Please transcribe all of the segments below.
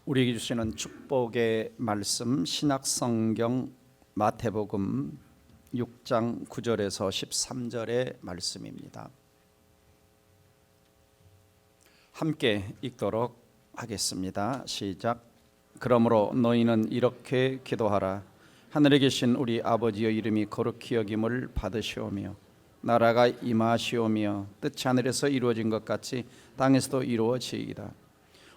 우리에게 주시는 축복의 말씀 신약성경 마태복음 6장 9절에서 13절의 말씀입니다. 함께 읽도록 하겠습니다. 시작. 그러므로 너희는 이렇게 기도하라. 하늘에 계신 우리 아버지의 이름이 거룩히 여김을 받으시오며 나라가 임하시오며 뜻이 하늘에서 이루어진 것 같이 땅에서도 이루어지이다.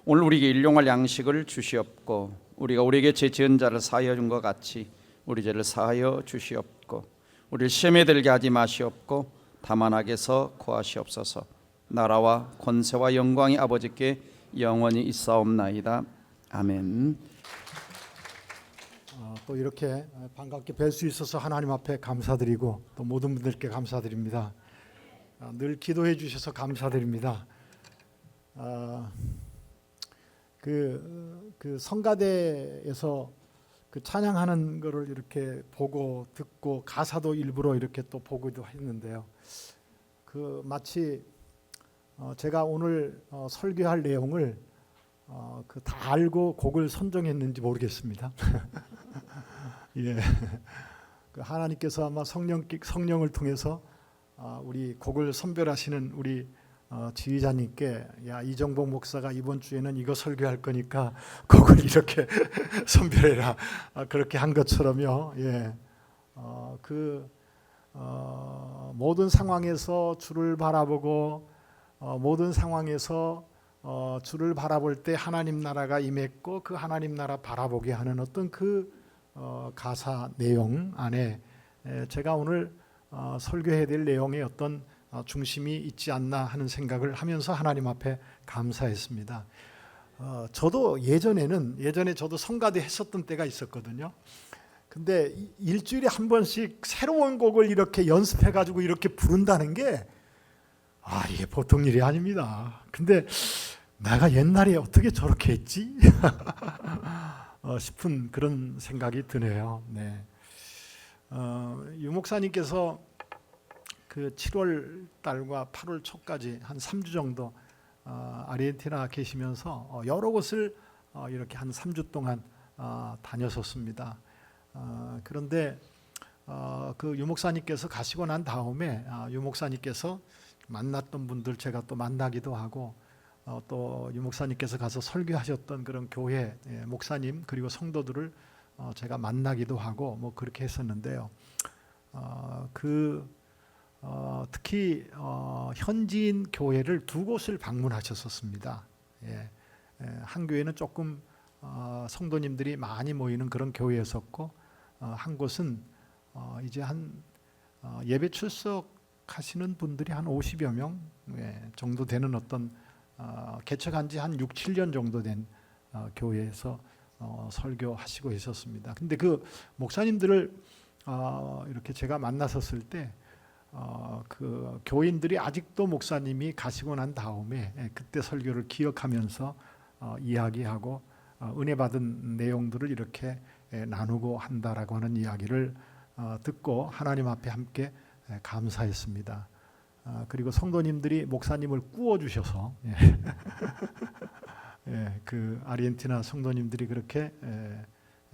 오늘 우리에게 일용할 양식을 주시옵고 우리가 우리에게 죄 지은 자를 사하여 준 것 같이 우리 죄를 사하여 주시옵고 우리를 시험에 들게 하지 마시옵고 다만 악에서 구하시옵소서. 나라와 권세와 영광이 아버지께 영원히 있사옵나이다. 아멘. 또 이렇게 반갑게 뵐 수 있어서 하나님 앞에 감사드리고 또 모든 분들께 감사드립니다. 늘 기도해 주셔서 감사드립니다. 그 성가대에서 그 찬양하는 거를 이렇게 보고 듣고 가사도 일부러 이렇게 또 보기도 했는데요. 그 마치 제가 오늘 설교할 내용을 그 다 알고 곡을 선정했는지 모르겠습니다. 예, 그 하나님께서 아마 성령을 통해서 우리 곡을 선별하시는 우리 지휘자님께 야 이정복 목사가 이번 주에는 이거 설교할 거니까 곡을 이렇게 선별해라 그렇게 한 것처럼요. 예, 모든 상황에서 주를 바라보고 모든 상황에서 주를 바라볼 때 하나님 나라가 임했고 그 하나님 나라 바라보게 하는 어떤 그 가사 내용 안에 제가 오늘 설교해야 될 내용의 어떤 중심이 있지 않나 하는 생각을 하면서 하나님 앞에 감사했습니다. 저도 예전에 저도 성가대 했었던 때가 있었거든요. 근데 일주일에 한 번씩 새로운 곡을 이렇게 연습해 가지고 이렇게 부른다는 게 이게 보통 일이 아닙니다. 근데 내가 옛날에 어떻게 저렇게 했지? 싶은 그런 생각이 드네요. 네. 유 목사님께서 그 7월 달과 8월 초까지 한 3주 정도 아르헨티나 계시면서 여러 곳을 이렇게 한 3주 동안 다녔었습니다. 그런데 그 유 목사님께서 가시고 난 다음에 유 목사님께서 만났던 분들 제가 또 만나기도 하고 또 유 목사님께서 가서 설교하셨던 그런 교회 목사님 그리고 성도들을 제가 만나기도 하고 뭐 그렇게 했었는데요. 특히 현지인 교회를 두 곳을 방문하셨었습니다. 한 교회는 조금 성도님들이 많이 모이는 그런 교회였었고 한 곳은 이제 한 예배 출석하시는 분들이 한 50여 명 정도 되는 어떤 개척한 지 한 6, 7년 정도 된 교회에서 설교하시고 있었습니다. 근데 그 목사님들을 이렇게 제가 만났었을 때 그 교인들이 아직도 목사님이 가시고 난 다음에 그때 설교를 기억하면서 이야기하고 은혜 받은 내용들을 이렇게 나누고 한다라고 하는 이야기를 듣고 하나님 앞에 함께 감사했습니다. 그리고 성도님들이 목사님을 꾸어 주셔서 그 아르헨티나 성도님들이 그렇게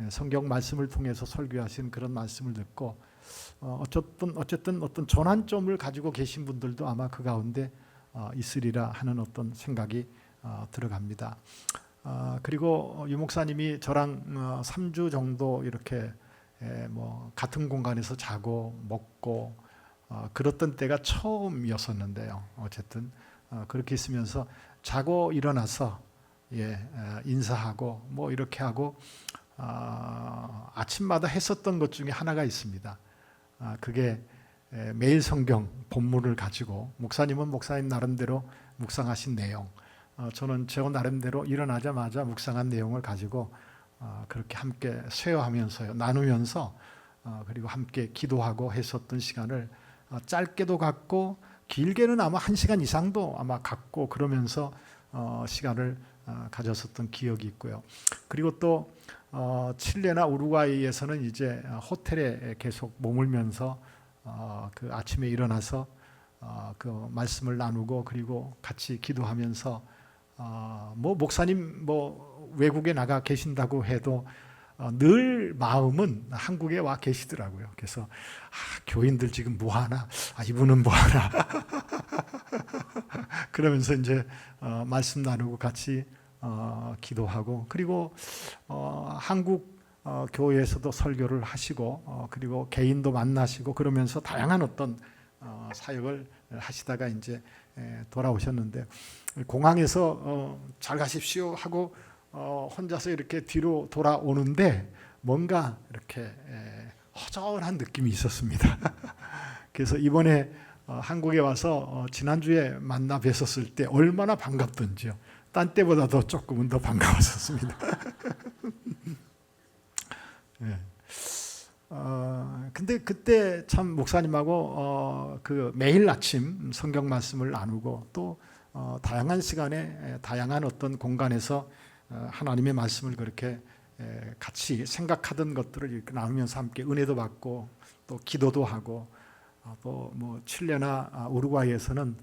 성경 말씀을 통해서 설교하신 그런 말씀을 듣고 어쨌든 어떤 전환점을 가지고 계신 분들도 아마 그 가운데 있으리라 하는 어떤 생각이 들어갑니다. 그리고 유 목사님이 저랑 3주 정도 이렇게 뭐 같은 공간에서 자고 먹고 그랬던 때가 처음이었었는데요. 어쨌든 그렇게 있으면서 자고 일어나서 인사하고 뭐 이렇게 하고 아침마다 했었던 것 중에 하나가 있습니다. 그게 매일 성경 본문을 가지고 목사님은 목사님 나름대로 묵상하신 내용, 저는 제 나름대로 일어나자마자 묵상한 내용을 가지고 그렇게 함께 쉐어하면서요, 나누면서 그리고 함께 기도하고 했었던 시간을 짧게도 갖고 길게는 아마 1시간 이상도 아마 갖고 그러면서 시간을 가졌었던 기억이 있고요. 그리고 또 칠레나 우루과이에서는 이제 호텔에 계속 머물면서 그 아침에 일어나서 그 말씀을 나누고 그리고 같이 기도하면서 뭐 목사님 뭐 외국에 나가 계신다고 해도 늘 마음은 한국에 와 계시더라고요. 그래서 교인들 지금 뭐 하나, 이분은 뭐 하나 그러면서 이제 말씀 나누고 같이 기도하고, 그리고 한국 교회에서도 설교를 하시고 그리고 개인도 만나시고 그러면서 다양한 어떤 사역을 하시다가 이제 돌아오셨는데, 공항에서 잘 가십시오 하고 혼자서 이렇게 뒤로 돌아오는데 뭔가 이렇게 허전한 느낌이 있었습니다. 그래서 이번에 한국에 와서 지난주에 만나 뵀었을 때 얼마나 반갑던지요. 딴 때보다도 조금은 더 반가웠었습니다. 네. 근데 그때 참 목사님하고 그 매일 아침 성경 말씀을 나누고 또 다양한 시간에 다양한 어떤 공간에서 하나님의 말씀을 그렇게 같이 생각하던 것들을 이렇게 나누면서 함께 은혜도 받고 또 기도도 하고, 또 뭐 칠레나 우루과이에서는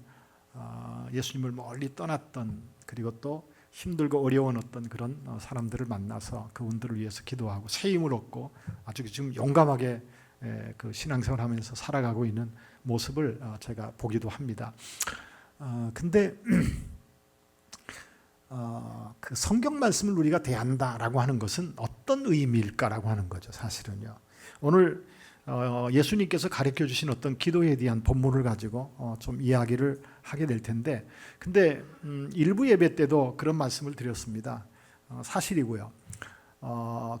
예수님을 멀리 떠났던, 그리고 또 힘들고 어려운 어떤 그런 사람들을 만나서 그분들을 위해서 기도하고 새 힘을 얻고 아주 지금 용감하게 그 신앙생활하면서 살아가고 있는 모습을 제가 보기도 합니다. 근데 그 성경 말씀을 우리가 대한다라고 하는 것은 어떤 의미일까라고 하는 거죠. 사실은요. 오늘 예수님께서 가르쳐 주신 어떤 기도에 대한 본문을 가지고 좀 이야기를 하게 될 텐데, 근데 일부 예배 때도 그런 말씀을 드렸습니다. 사실이고요.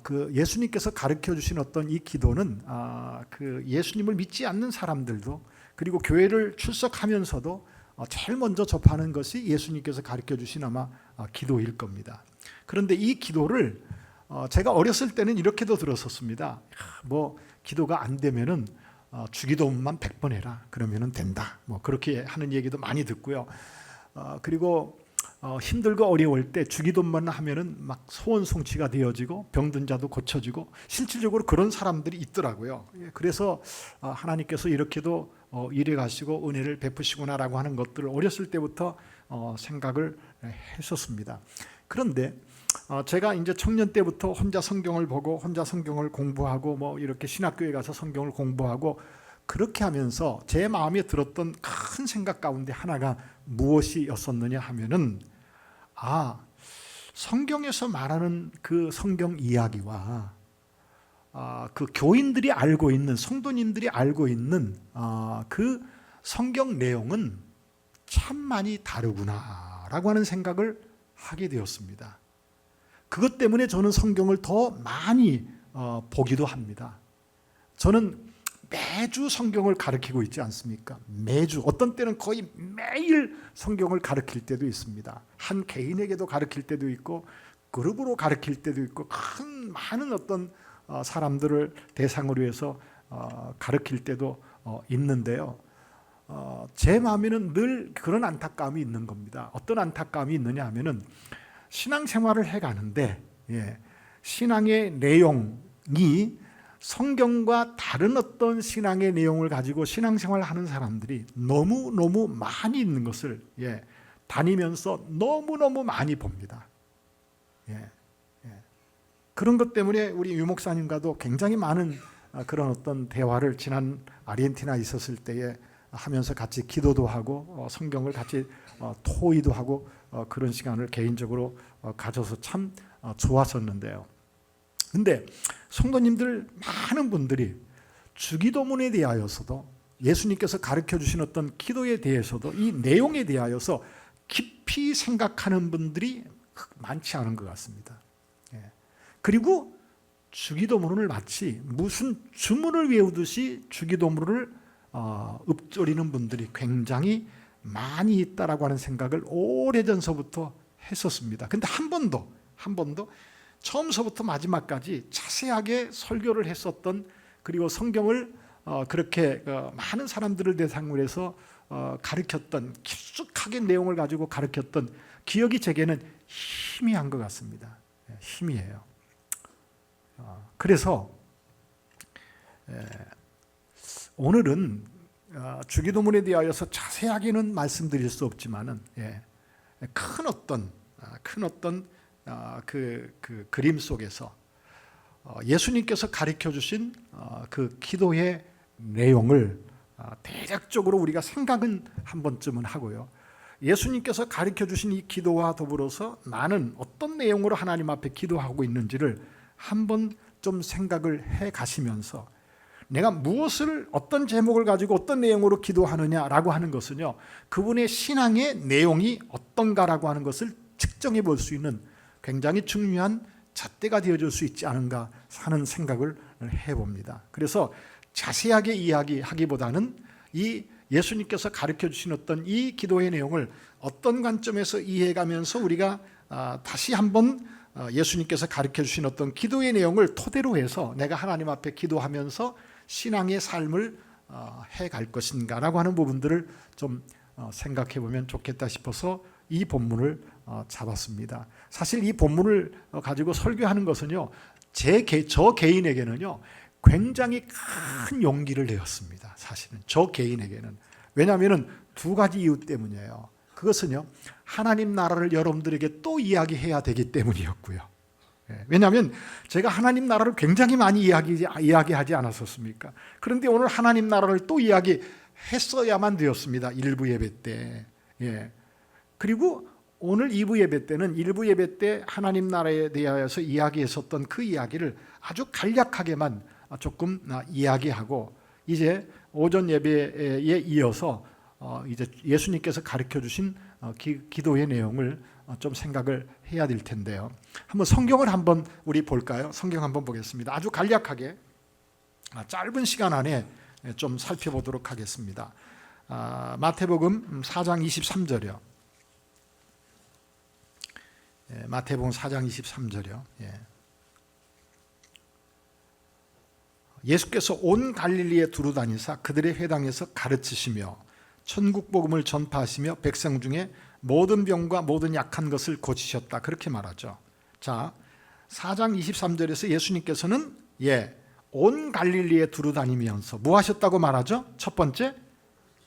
그 예수님께서 가르쳐 주신 어떤 이 기도는 그 예수님을 믿지 않는 사람들도, 그리고 교회를 출석하면서도 제일 먼저 접하는 것이 예수님께서 가르쳐 주신 아마 기도일 겁니다. 그런데 이 기도를 제가 어렸을 때는 이렇게도 들었었습니다. 뭐 기도가 안 되면은 주기도문만 100번 해라, 그러면은 된다, 뭐 그렇게 하는 얘기도 많이 듣고요. 그리고 힘들고 어려울 때 주기도문만 하면은 막 소원 성취가 되어지고 병든 자도 고쳐지고, 실질적으로 그런 사람들이 있더라고요. 그래서 하나님께서 이렇게도 일해 가시고 은혜를 베푸시구나라고 하는 것들을 어렸을 때부터 생각을 했었습니다. 그런데 제가 이제 청년 때부터 혼자 성경을 보고 혼자 성경을 공부하고 뭐 이렇게 신학교에 가서 성경을 공부하고 그렇게 하면서 제 마음에 들었던 큰 생각 가운데 하나가 무엇이었었느냐 하면은, 성경에서 말하는 그 성경 이야기와 그 교인들이 알고 있는, 성도님들이 알고 있는 그 성경 내용은 참 많이 다르구나라고 하는 생각을 하게 되었습니다. 그것 때문에 저는 성경을 더 많이 보기도 합니다. 저는 매주 성경을 가르치고 있지 않습니까? 매주, 어떤 때는 거의 매일 성경을 가르칠 때도 있습니다. 한 개인에게도 가르칠 때도 있고 그룹으로 가르칠 때도 있고, 많은 어떤 사람들을 대상으로 해서 가르칠 때도 있는데요. 제 마음에는 늘 그런 안타까움이 있는 겁니다. 어떤 안타까움이 있느냐 하면은, 신앙생활을 해가는데 신앙의 내용이 성경과 다른 어떤 신앙의 내용을 가지고 신앙생활을 하는 사람들이 너무너무 많이 있는 것을 다니면서 너무너무 많이 봅니다. 그런 것 때문에 우리 유 목사님과도 굉장히 많은 그런 어떤 대화를 지난 아르헨티나 있었을 때에 하면서 같이 기도도 하고 성경을 같이 토의도 하고 그런 시간을 개인적으로 가져서 참 좋았었는데요. 근데 성도님들 많은 분들이 주기도문에 대하여서도, 예수님께서 가르쳐 주신 어떤 기도에 대해서도 이 내용에 대하여서 깊이 생각하는 분들이 많지 않은 것 같습니다. 그리고 주기도문을 마치 무슨 주문을 외우듯이 주기도문을 읊조리는 분들이 굉장히 많이 있다라고 하는 생각을 오래전서부터 했었습니다. 근데 한 번도 처음서부터 마지막까지 자세하게 설교를 했었던, 그리고 성경을 그렇게 많은 사람들을 대상으로 해서 가르쳤던, 깊숙하게 내용을 가지고 가르쳤던 기억이 제게는 희미한 것 같습니다. 희미해요. 그래서 오늘은 주기도문에 대하여서 자세하게는 말씀드릴 수 없지만은 큰 어떤 큰 어떤 그 그림 속에서 예수님께서 가르쳐 주신 그 기도의 내용을 대략적으로 우리가 생각은 한 번쯤은 하고요. 예수님께서 가르쳐 주신 이 기도와 더불어서 나는 어떤 내용으로 하나님 앞에 기도하고 있는지를 한번 좀 생각을 해 가시면서 내가 무엇을 어떤 제목을 가지고 어떤 내용으로 기도하느냐라고 하는 것은요, 그분의 신앙의 내용이 어떤가라고 하는 것을 측정해 볼 수 있는 굉장히 중요한 잣대가 되어줄 수 있지 않은가 하는 생각을 해봅니다. 그래서 자세하게 이야기하기보다는 이 예수님께서 가르쳐 주신 어떤 이 기도의 내용을 어떤 관점에서 이해해가면서 우리가 다시 한번 예수님께서 가르쳐 주신 어떤 기도의 내용을 토대로 해서 내가 하나님 앞에 기도하면서 신앙의 삶을 해갈 것인가라고 하는 부분들을 좀 생각해 보면 좋겠다 싶어서 이 본문을 잡았습니다. 사실 이 본문을 가지고 설교하는 것은요, 저 개인에게는요 굉장히 큰 용기를 내었습니다. 사실은 저 개인에게는. 왜냐하면 두 가지 이유 때문이에요. 그것은요, 하나님 나라를 여러분들에게 또 이야기해야 되기 때문이었고요. 왜냐하면 제가 하나님 나라를 굉장히 많이 이야기하지 않았었습니까? 그런데 오늘 하나님 나라를 또 이야기했어야만 되었습니다. 1부 예배 때. 그리고 오늘 2부 예배 때는 1부 예배 때 하나님 나라에 대하여서 이야기했었던 그 이야기를 아주 간략하게만 조금 이야기하고, 이제 오전 예배에 이어서 이제 예수님께서 가르쳐 주신 기도의 내용을 좀 생각을 해야 될 텐데요. 한번 성경을 한번 우리 볼까요? 성경 한번 보겠습니다. 아주 간략하게 짧은 시간 안에 좀 살펴보도록 하겠습니다. 마태복음 4장 23절이요. 마태복음 4장 23절이요. 예수께서 온 갈릴리에 두루 다니사 그들의 회당에서 가르치시며 천국 복음을 전파하시며 백성 중에 모든 병과 모든 약한 것을 고치셨다. 그렇게 말하죠. 자, 4장 23절에서 예수님께서는 온 갈릴리에 두루 다니면서 뭐 하셨다고 말하죠? 첫 번째,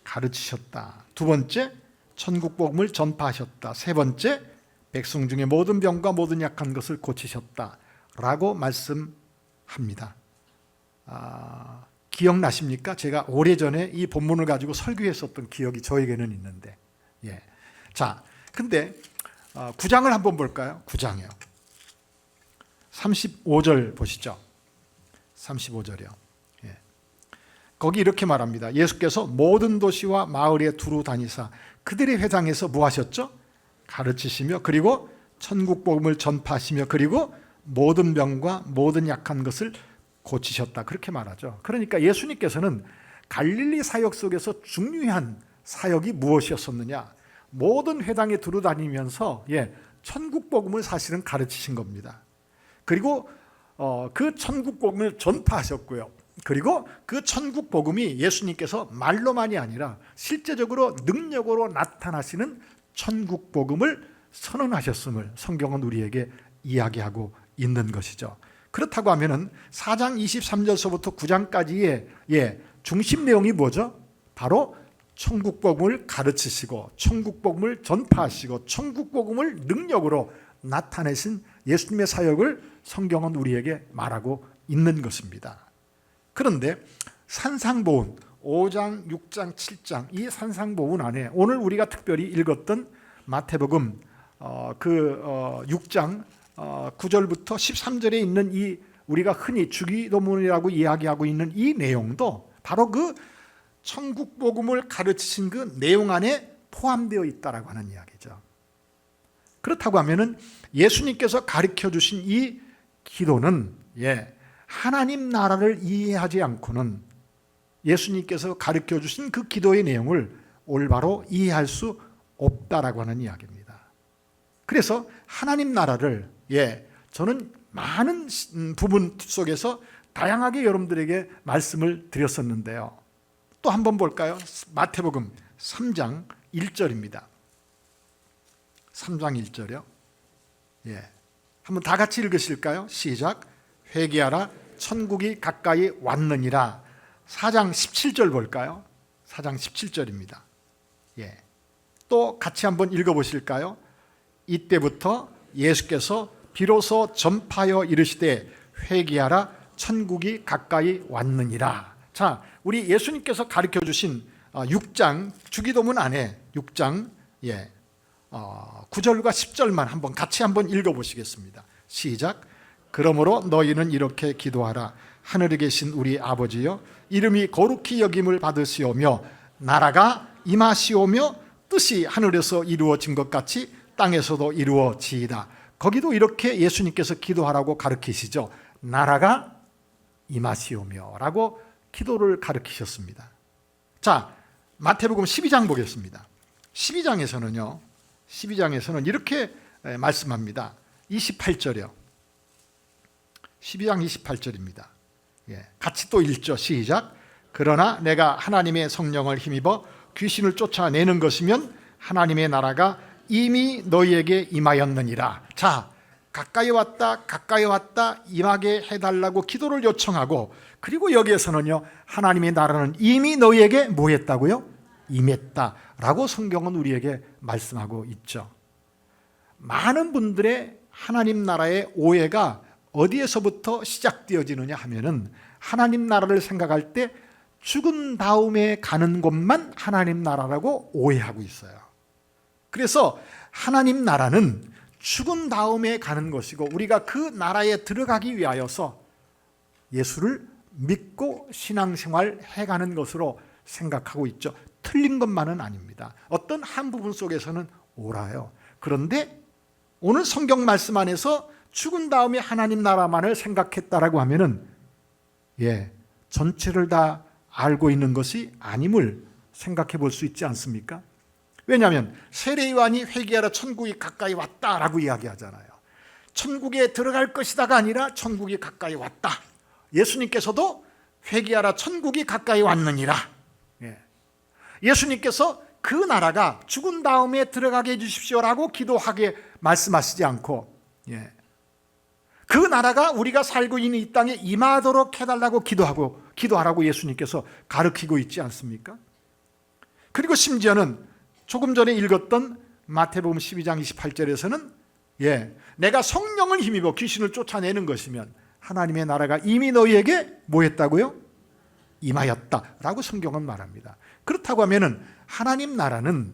가르치셨다. 두 번째, 천국 복음을 전파하셨다. 세 번째, 백성 중에 모든 병과 모든 약한 것을 고치셨다 라고 말씀합니다. 기억나십니까? 제가 오래전에 이 본문을 가지고 설교했었던 기억이 저에게는 있는데, 자, 근데 9장을 한번 볼까요? 9장이요. 35절 보시죠. 35절이요. 거기 이렇게 말합니다. 예수께서 모든 도시와 마을에 두루 다니사 그들의 회당에서 뭐 하셨죠? 가르치시며, 그리고 천국 복음을 전파하시며, 그리고 모든 병과 모든 약한 것을 고치셨다. 그렇게 말하죠. 그러니까 예수님께서는 갈릴리 사역 속에서 중요한 사역이 무엇이었었느냐? 모든 회당에 두루 다니면서 천국 복음을 사실은 가르치신 겁니다. 그리고 그 천국 복음을 전파하셨고요. 그리고 그 천국 복음이 예수님께서 말로만이 아니라 실제적으로 능력으로 나타나시는 천국 복음을 선언하셨음을 성경은 우리에게 이야기하고 있는 것이죠. 그렇다고 하면은 4장 23절서부터 9장까지의 중심 내용이 뭐죠? 바로 천국 복음을 가르치시고 천국 복음을 전파하시고 천국 복음을 능력으로 나타내신 예수님의 사역을 성경은 우리에게 말하고 있는 것입니다. 그런데 산상보훈 5장, 6장, 7장 이 산상보훈 안에 오늘 우리가 특별히 읽었던 마태복음 6장 9절부터 13절에 있는 이 우리가 흔히 주기도문이라고 이야기하고 있는 이 내용도 바로 그 천국 복음을 가르치신 그 내용 안에 포함되어 있다라고 하는 이야기죠. 그렇다고 하면은 예수님께서 가르쳐 주신 이 기도는 하나님 나라를 이해하지 않고는 예수님께서 가르쳐 주신 그 기도의 내용을 올바로 이해할 수 없다라고 하는 이야기입니다. 그래서 하나님 나라를 저는 많은 부분 속에서 다양하게 여러분들에게 말씀을 드렸었는데요. 또 한번 볼까요? 마태복음 3장 1절입니다. 3장 1절이요. 한번 다 같이 읽으실까요? 시작. 회개하라 천국이 가까이 왔느니라. 4장 17절 볼까요? 4장 17절입니다. 또 같이 한번 읽어보실까요? 이때부터 예수께서 비로소 전파하여 이르시되 회개하라 천국이 가까이 왔느니라. 자, 우리 예수님께서 가르쳐 주신 6장 주기도문 안에 6장 9절과 10절만 같이 한번 읽어보시겠습니다. 시작. 그러므로 너희는 이렇게 기도하라. 하늘에 계신 우리 아버지여, 이름이 거룩히 여김을 받으시오며 나라가 임하시오며 뜻이 하늘에서 이루어진 것 같이 땅에서도 이루어지이다. 거기도 이렇게 예수님께서 기도하라고 가르치시죠. 나라가 임하시오며 라고 기도를 가르치셨습니다. 자, 마태복음 12장 보겠습니다. 12장에서는 이렇게 말씀합니다. 28절이요. 12장 28절입니다. 같이 또 읽죠. 시작. 그러나 내가 하나님의 성령을 힘입어 귀신을 쫓아내는 것이면 하나님의 나라가 이미 너희에게 임하였느니라. 자, 가까이 왔다 임하게 해달라고 기도를 요청하고, 그리고 여기에서는요, 하나님의 나라는 이미 너희에게 뭐 했다고요? 임했다라고 성경은 우리에게 말씀하고 있죠. 많은 분들의 하나님 나라의 오해가 어디에서부터 시작되어지느냐 하면은, 하나님 나라를 생각할 때 죽은 다음에 가는 곳만 하나님 나라라고 오해하고 있어요. 그래서 하나님 나라는 죽은 다음에 가는 것이고, 우리가 그 나라에 들어가기 위하여서 예수를 믿고 신앙생활 해가는 것으로 생각하고 있죠. 틀린 것만은 아닙니다. 어떤 한 부분 속에서는 옳아요. 그런데 오늘 성경 말씀 안에서 죽은 다음에 하나님 나라만을 생각했다라고 하면은 전체를 다 알고 있는 것이 아님을 생각해 볼 수 있지 않습니까? 왜냐하면 세례요한이 회개하라 천국이 가까이 왔다라고 이야기하잖아요. 천국에 들어갈 것이다가 아니라 천국이 가까이 왔다. 예수님께서도 회개하라 천국이 가까이 왔느니라. 예수님께서 그 나라가 죽은 다음에 들어가게 해주십시오라고 기도하게 말씀하시지 않고, 그 나라가 우리가 살고 있는 이 땅에 임하도록 해달라고 기도하라고 예수님께서 가르치고 있지 않습니까? 그리고 심지어는 조금 전에 읽었던 마태복음 12장 28절에서는 내가 성령을 힘입어 귀신을 쫓아내는 것이면 하나님의 나라가 이미 너희에게 뭐 했다고요? 임하였다라고 성경은 말합니다. 그렇다고 하면은 하나님 나라는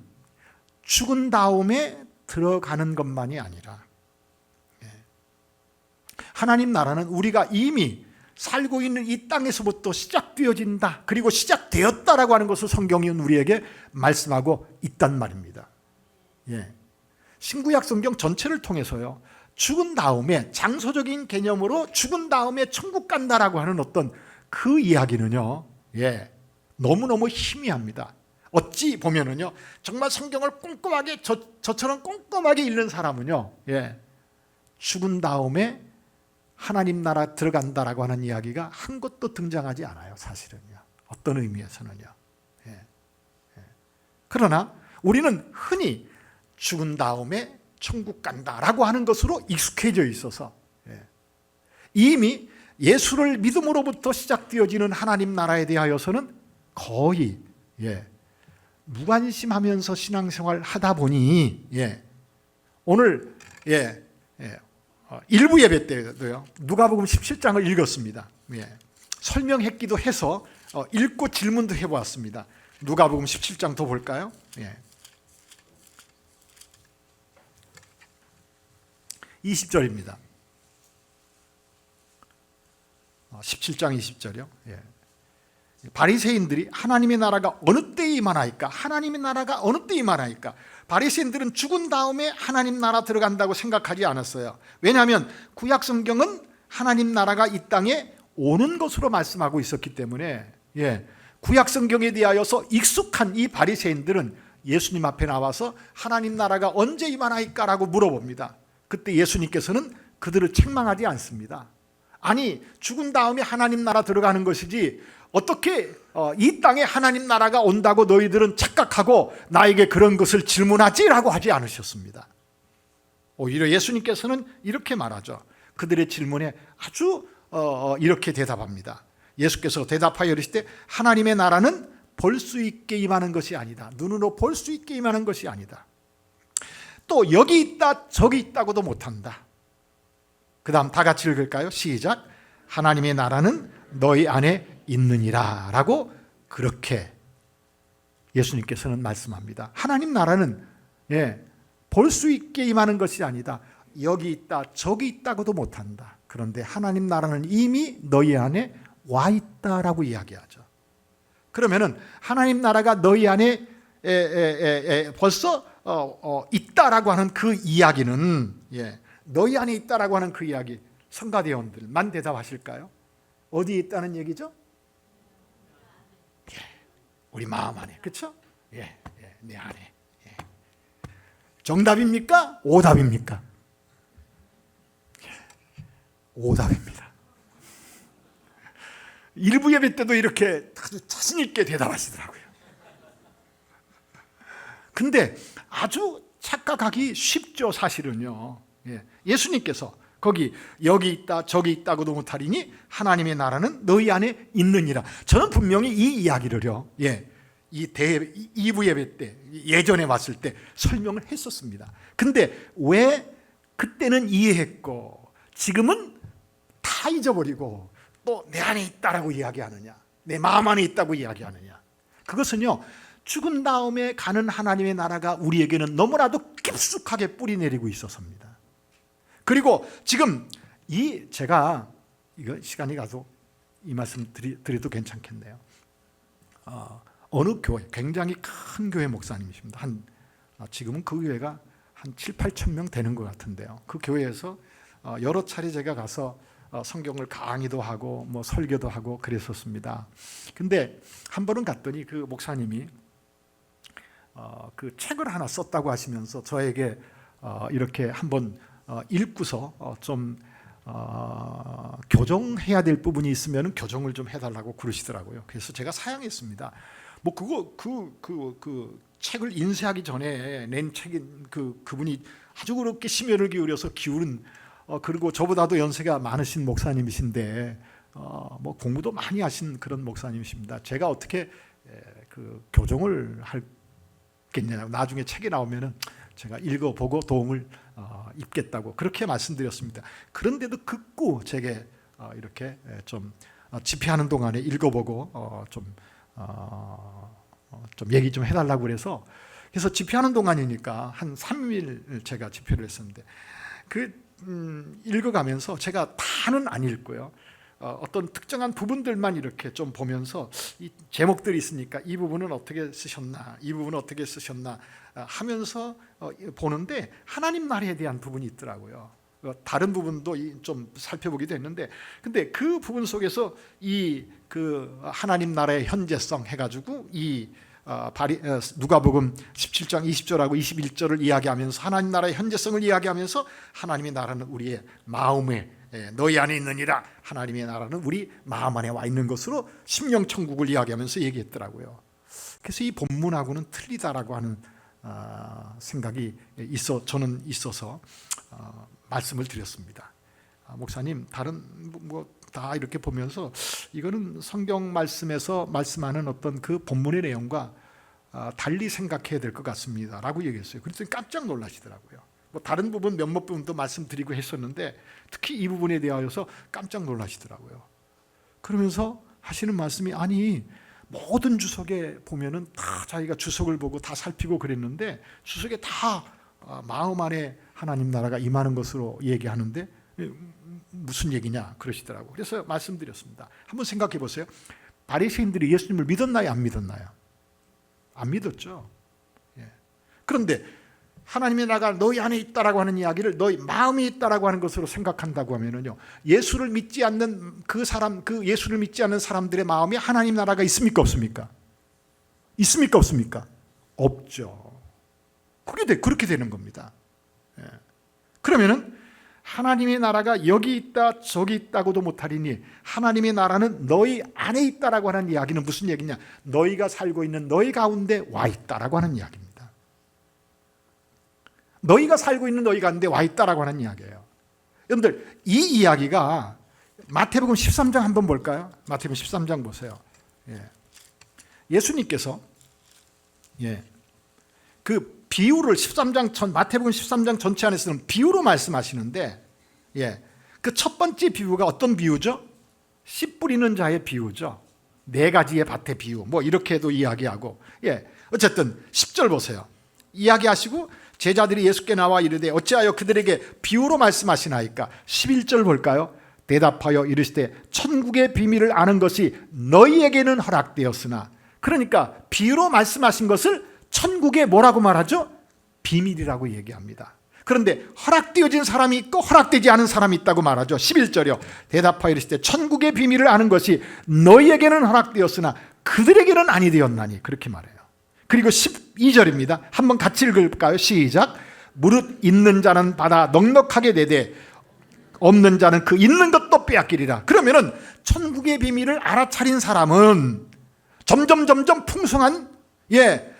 죽은 다음에 들어가는 것만이 아니라, 하나님 나라는 우리가 이미 살고 있는 이 땅에서부터 시작되어진다, 그리고 시작되었다라고 하는 것을 성경이 우리에게 말씀하고 있단 말입니다. 신구약 성경 전체를 통해서요, 죽은 다음에, 장소적인 개념으로 죽은 다음에 천국 간다라고 하는 어떤 그 이야기는요, 너무너무 희미합니다. 어찌 보면은요, 정말 성경을 꼼꼼하게 저처럼 꼼꼼하게 읽는 사람은요, 죽은 다음에 하나님 나라 들어간다라고 하는 이야기가 한 곳도 등장하지 않아요. 사실은요, 어떤 의미에서는요. 그러나 우리는 흔히 죽은 다음에 천국 간다라고 하는 것으로 익숙해져 있어서, 이미 예수를 믿음으로부터 시작되어지는 하나님 나라에 대하여서는 거의 무관심하면서 신앙생활 하다 보니, 오늘 일부 예배 때도요, 누가복음 17장을 읽었습니다. 설명했기도 해서 읽고 질문도 해보았습니다. 누가복음 17장 더 볼까요? 20절입니다. 17장 20절이요. 바리새인들이 하나님의 나라가 어느 때에 임하나이까? 하나님의 나라가 어느 때에 임하나이까? 바리새인들은 죽은 다음에 하나님 나라 들어간다고 생각하지 않았어요. 왜냐하면 구약 성경은 하나님 나라가 이 땅에 오는 것으로 말씀하고 있었기 때문에, 구약 성경에 대하여서 익숙한 이 바리새인들은 예수님 앞에 나와서 하나님 나라가 언제 임하나이까라고 물어봅니다. 그때 예수님께서는 그들을 책망하지 않습니다. 아니, 죽은 다음에 하나님 나라 들어가는 것이지 어떻게 이 땅에 하나님 나라가 온다고 너희들은 착각하고 나에게 그런 것을 질문하지라고 하지 않으셨습니다. 오히려 예수님께서는 이렇게 말하죠. 그들의 질문에 아주 이렇게 대답합니다. 예수께서 대답하여 이르시되 하나님의 나라는 볼 수 있게 임하는 것이 아니다. 눈으로 볼 수 있게 임하는 것이 아니다. 또 여기 있다 저기 있다고도 못한다. 그 다음 다 같이 읽을까요? 시작. 하나님의 나라는 너희 안에 있느니라 라고 그렇게 예수님께서는 말씀합니다. 하나님 나라는 볼 수 있게 임하는 것이 아니다. 여기 있다 저기 있다고도 못한다. 그런데 하나님 나라는 이미 너희 안에 와 있다라고 이야기하죠. 그러면은 하나님 나라가 너희 안에 벌써 있다라고 하는 그 이야기는 너희 안에 있다라고 하는 그 이야기 성가대원들만 대답하실까요? 어디에 있다는 얘기죠? 우리 마음 안에, 그렇죠? 내 안에. 정답입니까? 오답입니까? 오답입니다. 일부 예배 때도 이렇게 아주 자신 있게 대답하시더라고요. 근데 아주 착각하기 쉽죠, 사실은요. 예수님께서 거기 여기 있다 저기 있다고도 못하리니 하나님의 나라는 너희 안에 있느니라. 저는 분명히 이 이야기를요, 이 2부 예배 때 예전에 왔을 때 설명을 했었습니다. 근데 왜 그때는 이해했고 지금은 다 잊어버리고 또 내 안에 있다라고 이야기하느냐, 내 마음 안에 있다고 이야기하느냐? 그것은요, 죽은 다음에 가는 하나님의 나라가 우리에게는 너무나도 깊숙하게 뿌리 내리고 있어서입니다. 그리고 지금 제가 이거 시간이 가서 이 말씀 드려도 괜찮겠네요. 어느 교회, 굉장히 큰 교회 목사님이십니다. 지금은 그 교회가 한 7, 8천 명 되는 것 같은데요. 그 교회에서 여러 차례 제가 가서 성경을 강의도 하고 뭐 설교도 하고 그랬었습니다. 근데 한 번은 갔더니 그 목사님이 그 책을 하나 썼다고 하시면서 저에게 이렇게 한번 읽고서 좀 교정해야 될 부분이 있으면 교정을 좀 해달라고 그러시더라고요. 그래서 제가 사양했습니다. 뭐 그 책을 인쇄하기 전에 낸 책인 그분이 아주 그렇게 심혈을 기울여서 기울은 그리고 저보다도 연세가 많으신 목사님이신데 뭐 공부도 많이 하신 그런 목사님이십니다. 제가 어떻게 그 교정을 할겠냐, 나중에 책이 나오면은 제가 읽어보고 도움을 입겠다고 그렇게 말씀드렸습니다. 그런데도 극구 제게 이렇게 좀 집회하는 동안에 읽어보고 좀 얘기 좀 해달라고 그래서 집회하는 동안이니까 한 3일 제가 집회를 했었는데 읽어가면서 제가 다는 안 읽고요. 어떤 특정한 부분들만 이렇게 좀 보면서 이 제목들이 있으니까 이 부분은 어떻게 쓰셨나, 이 부분은 어떻게 쓰셨나 하면서 보는데 하나님 나라에 대한 부분이 있더라고요. 다른 부분도 좀 살펴보기도 했는데, 근데 그 부분 속에서 그 하나님 나라의 현재성 해가지고 누가복음 17장 20절하고 21절을 이야기하면서 하나님 나라의 현재성을 이야기하면서 하나님의 나라는 우리의 마음에 너희 안에 있느니라, 하나님의 나라는 우리 마음 안에 와 있는 것으로 심령천국을 이야기하면서 얘기했더라고요. 그래서 이 본문하고는 틀리다라고 하는 생각이 저는 있어서 말씀을 드렸습니다. 목사님, 다른 다 이렇게 보면서 이거는 성경 말씀에서 말씀하는 어떤 그 본문의 내용과 달리 생각해야 될 것 같습니다 라고 얘기했어요. 그랬더니 깜짝 놀라시더라고요. 뭐 다른 부분 몇몇 부분도 말씀드리고 했었는데 특히 이 부분에 대하여서 깜짝 놀라시더라고요. 그러면서 하시는 말씀이, 아니 모든 주석에 보면은 다 자기가 주석을 보고 다 살피고 그랬는데 주석에 다 마음 안에 하나님 나라가 임하는 것으로 얘기하는데 무슨 얘기냐 그러시더라고요. 그래서 말씀드렸습니다. 한번 생각해 보세요. 바리새인들이 예수님을 믿었나요, 안 믿었나요? 안 믿었죠. 그런데 하나님의 나라가 너희 안에 있다라고 하는 이야기를 너희 마음이 있다라고 하는 것으로 생각한다고 하면은요, 예수를 믿지 않는 그 예수를 믿지 않는 사람들의 마음에 하나님 나라가 있습니까, 없습니까? 있습니까, 없습니까? 없죠. 그렇게 되는 겁니다. 그러면은 하나님의 나라가 여기 있다 저기 있다고도 못하리니 하나님의 나라는 너희 안에 있다라고 하는 이야기는 무슨 얘기냐? 너희가 살고 있는 너희 가운데 와 있다라고 하는 이야기입니다. 너희가 살고 있는 너희 가운데 와 있다라고 하는 이야기예요. 여러분들, 이 이야기가 마태복음 13장 한번 볼까요? 마태복음 13장 보세요. 예수님께서 그 비유를 13장 마태복음 13장 전체 안에서는 비유로 말씀하시는데, 그 첫 번째 비유가 어떤 비유죠? 씨 뿌리는 자의 비유죠. 4가지의 밭의 비유, 뭐 이렇게도 이야기하고, 어쨌든 10절 보세요. 이야기하시고 제자들이 예수께 나와 이르되 어찌하여 그들에게 비유로 말씀하시나이까? 11절 볼까요? 대답하여 이르시되 천국의 비밀을 아는 것이 너희에게는 허락되었으나, 그러니까 비유로 말씀하신 것을 천국에 뭐라고 말하죠? 비밀이라고 얘기합니다. 그런데 허락되어진 사람이 있고 허락되지 않은 사람이 있다고 말하죠. 11절이요. 대답하여 이르시되 천국의 비밀을 아는 것이 너희에게는 허락되었으나 그들에게는 아니 되었나니, 그렇게 말해요. 그리고 12절입니다. 한번 같이 읽을까요? 시작. 무릇 있는 자는 받아 넉넉하게 내되 없는 자는 그 있는 것도 빼앗기리라. 그러면은 천국의 비밀을 알아차린 사람은 점점 풍성한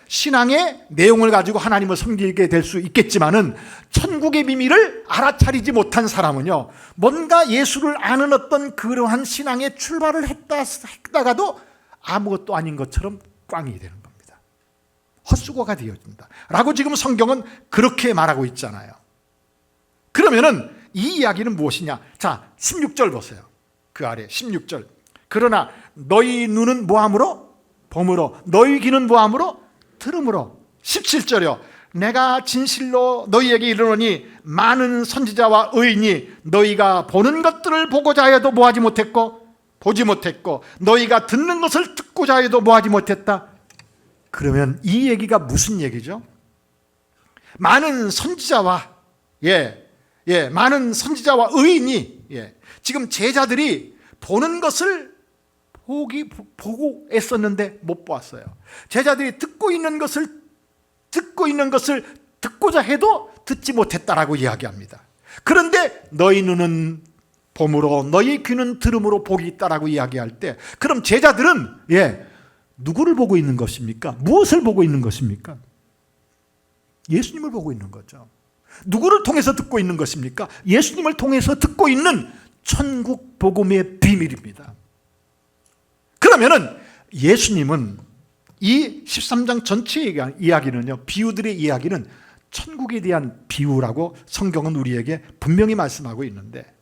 신앙의 내용을 가지고 하나님을 섬기게 될 수 있겠지만은, 천국의 비밀을 알아차리지 못한 사람은요, 뭔가 예수를 아는 어떤 그러한 신앙의 출발을 했다가도 아무것도 아닌 것처럼 꽝이 되는 겁니다. 헛수고가 되어진다 라고 지금 성경은 그렇게 말하고 있잖아요. 그러면은 이 이야기는 무엇이냐? 자, 16절 보세요. 그 아래 16절. 그러나 너희 눈은 뭐함으로? 봄으로. 너희 귀는 뭐함으로? 들음으로. 17절이요. 내가 진실로 너희에게 이르노니 많은 선지자와 의인이 너희가 보는 것들을 보고자 해도 뭐하지 못했고 보지 못했고 너희가 듣는 것을 듣고자 해도 뭐하지 못했다. 그러면 이 얘기가 무슨 얘기죠? 많은 선지자와 많은 선지자와 의인이 지금 제자들이 보는 것을 보고 애썼는데 못 보았어요. 제자들이 듣고 있는 것을 듣고자 해도 듣지 못했다라고 이야기합니다. 그런데 너희 눈은 봄으로 너희 귀는 들음으로 복이 있다라고 이야기할 때, 그럼 제자들은 누구를 보고 있는 것입니까? 무엇을 보고 있는 것입니까? 예수님을 보고 있는 거죠. 누구를 통해서 듣고 있는 것입니까? 예수님을 통해서 듣고 있는 천국 복음의 비밀입니다. 그러면은 예수님은 이 13장 전체의 이야기는요, 비유들의 이야기는 천국에 대한 비유라고 성경은 우리에게 분명히 말씀하고 있는데,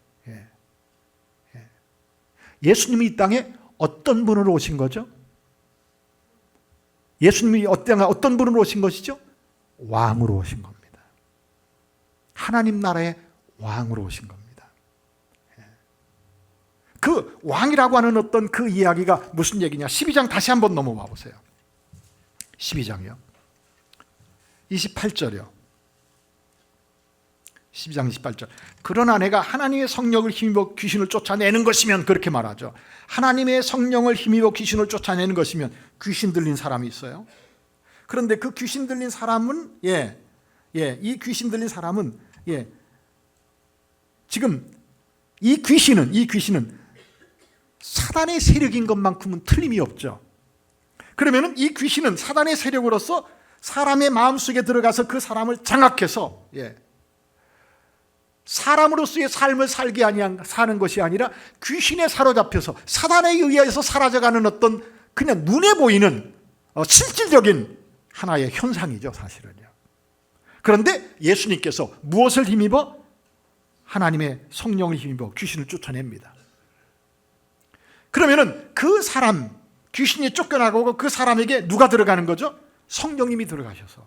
예수님이 이 땅에 어떤 분으로 오신 거죠? 예수님이 어떤 분으로 오신 것이죠? 왕으로 오신 겁니다. 하나님 나라의 왕으로 오신 겁니다. 그 왕이라고 하는 어떤 그 이야기가 무슨 얘기냐? 12장 다시 한번 넘어와 보세요. 12장이요. 28절이요. 12장 28절. 그러나 내가 하나님의 성령을 힘입어 귀신을 쫓아내는 것이면, 그렇게 말하죠. 하나님의 성령을 힘입어 귀신을 쫓아내는 것이면, 귀신 들린 사람이 있어요. 그런데 그 귀신 들린 사람은 이 귀신 들린 사람은 지금 이 귀신은 사단의 세력인 것만큼은 틀림이 없죠. 그러면 이 귀신은 사단의 세력으로서 사람의 마음속에 들어가서 그 사람을 장악해서 사람으로서의 삶을 사는 것이 아니라 귀신에 사로잡혀서 사단에 의해서 사라져가는 어떤 그냥 눈에 보이는 실질적인 하나의 현상이죠, 사실은요. 그런데 예수님께서 무엇을 힘입어? 하나님의 성령을 힘입어 귀신을 쫓아냅니다. 그러면은 그 사람, 귀신이 쫓겨나고 그 사람에게 누가 들어가는 거죠? 성령님이 들어가셔서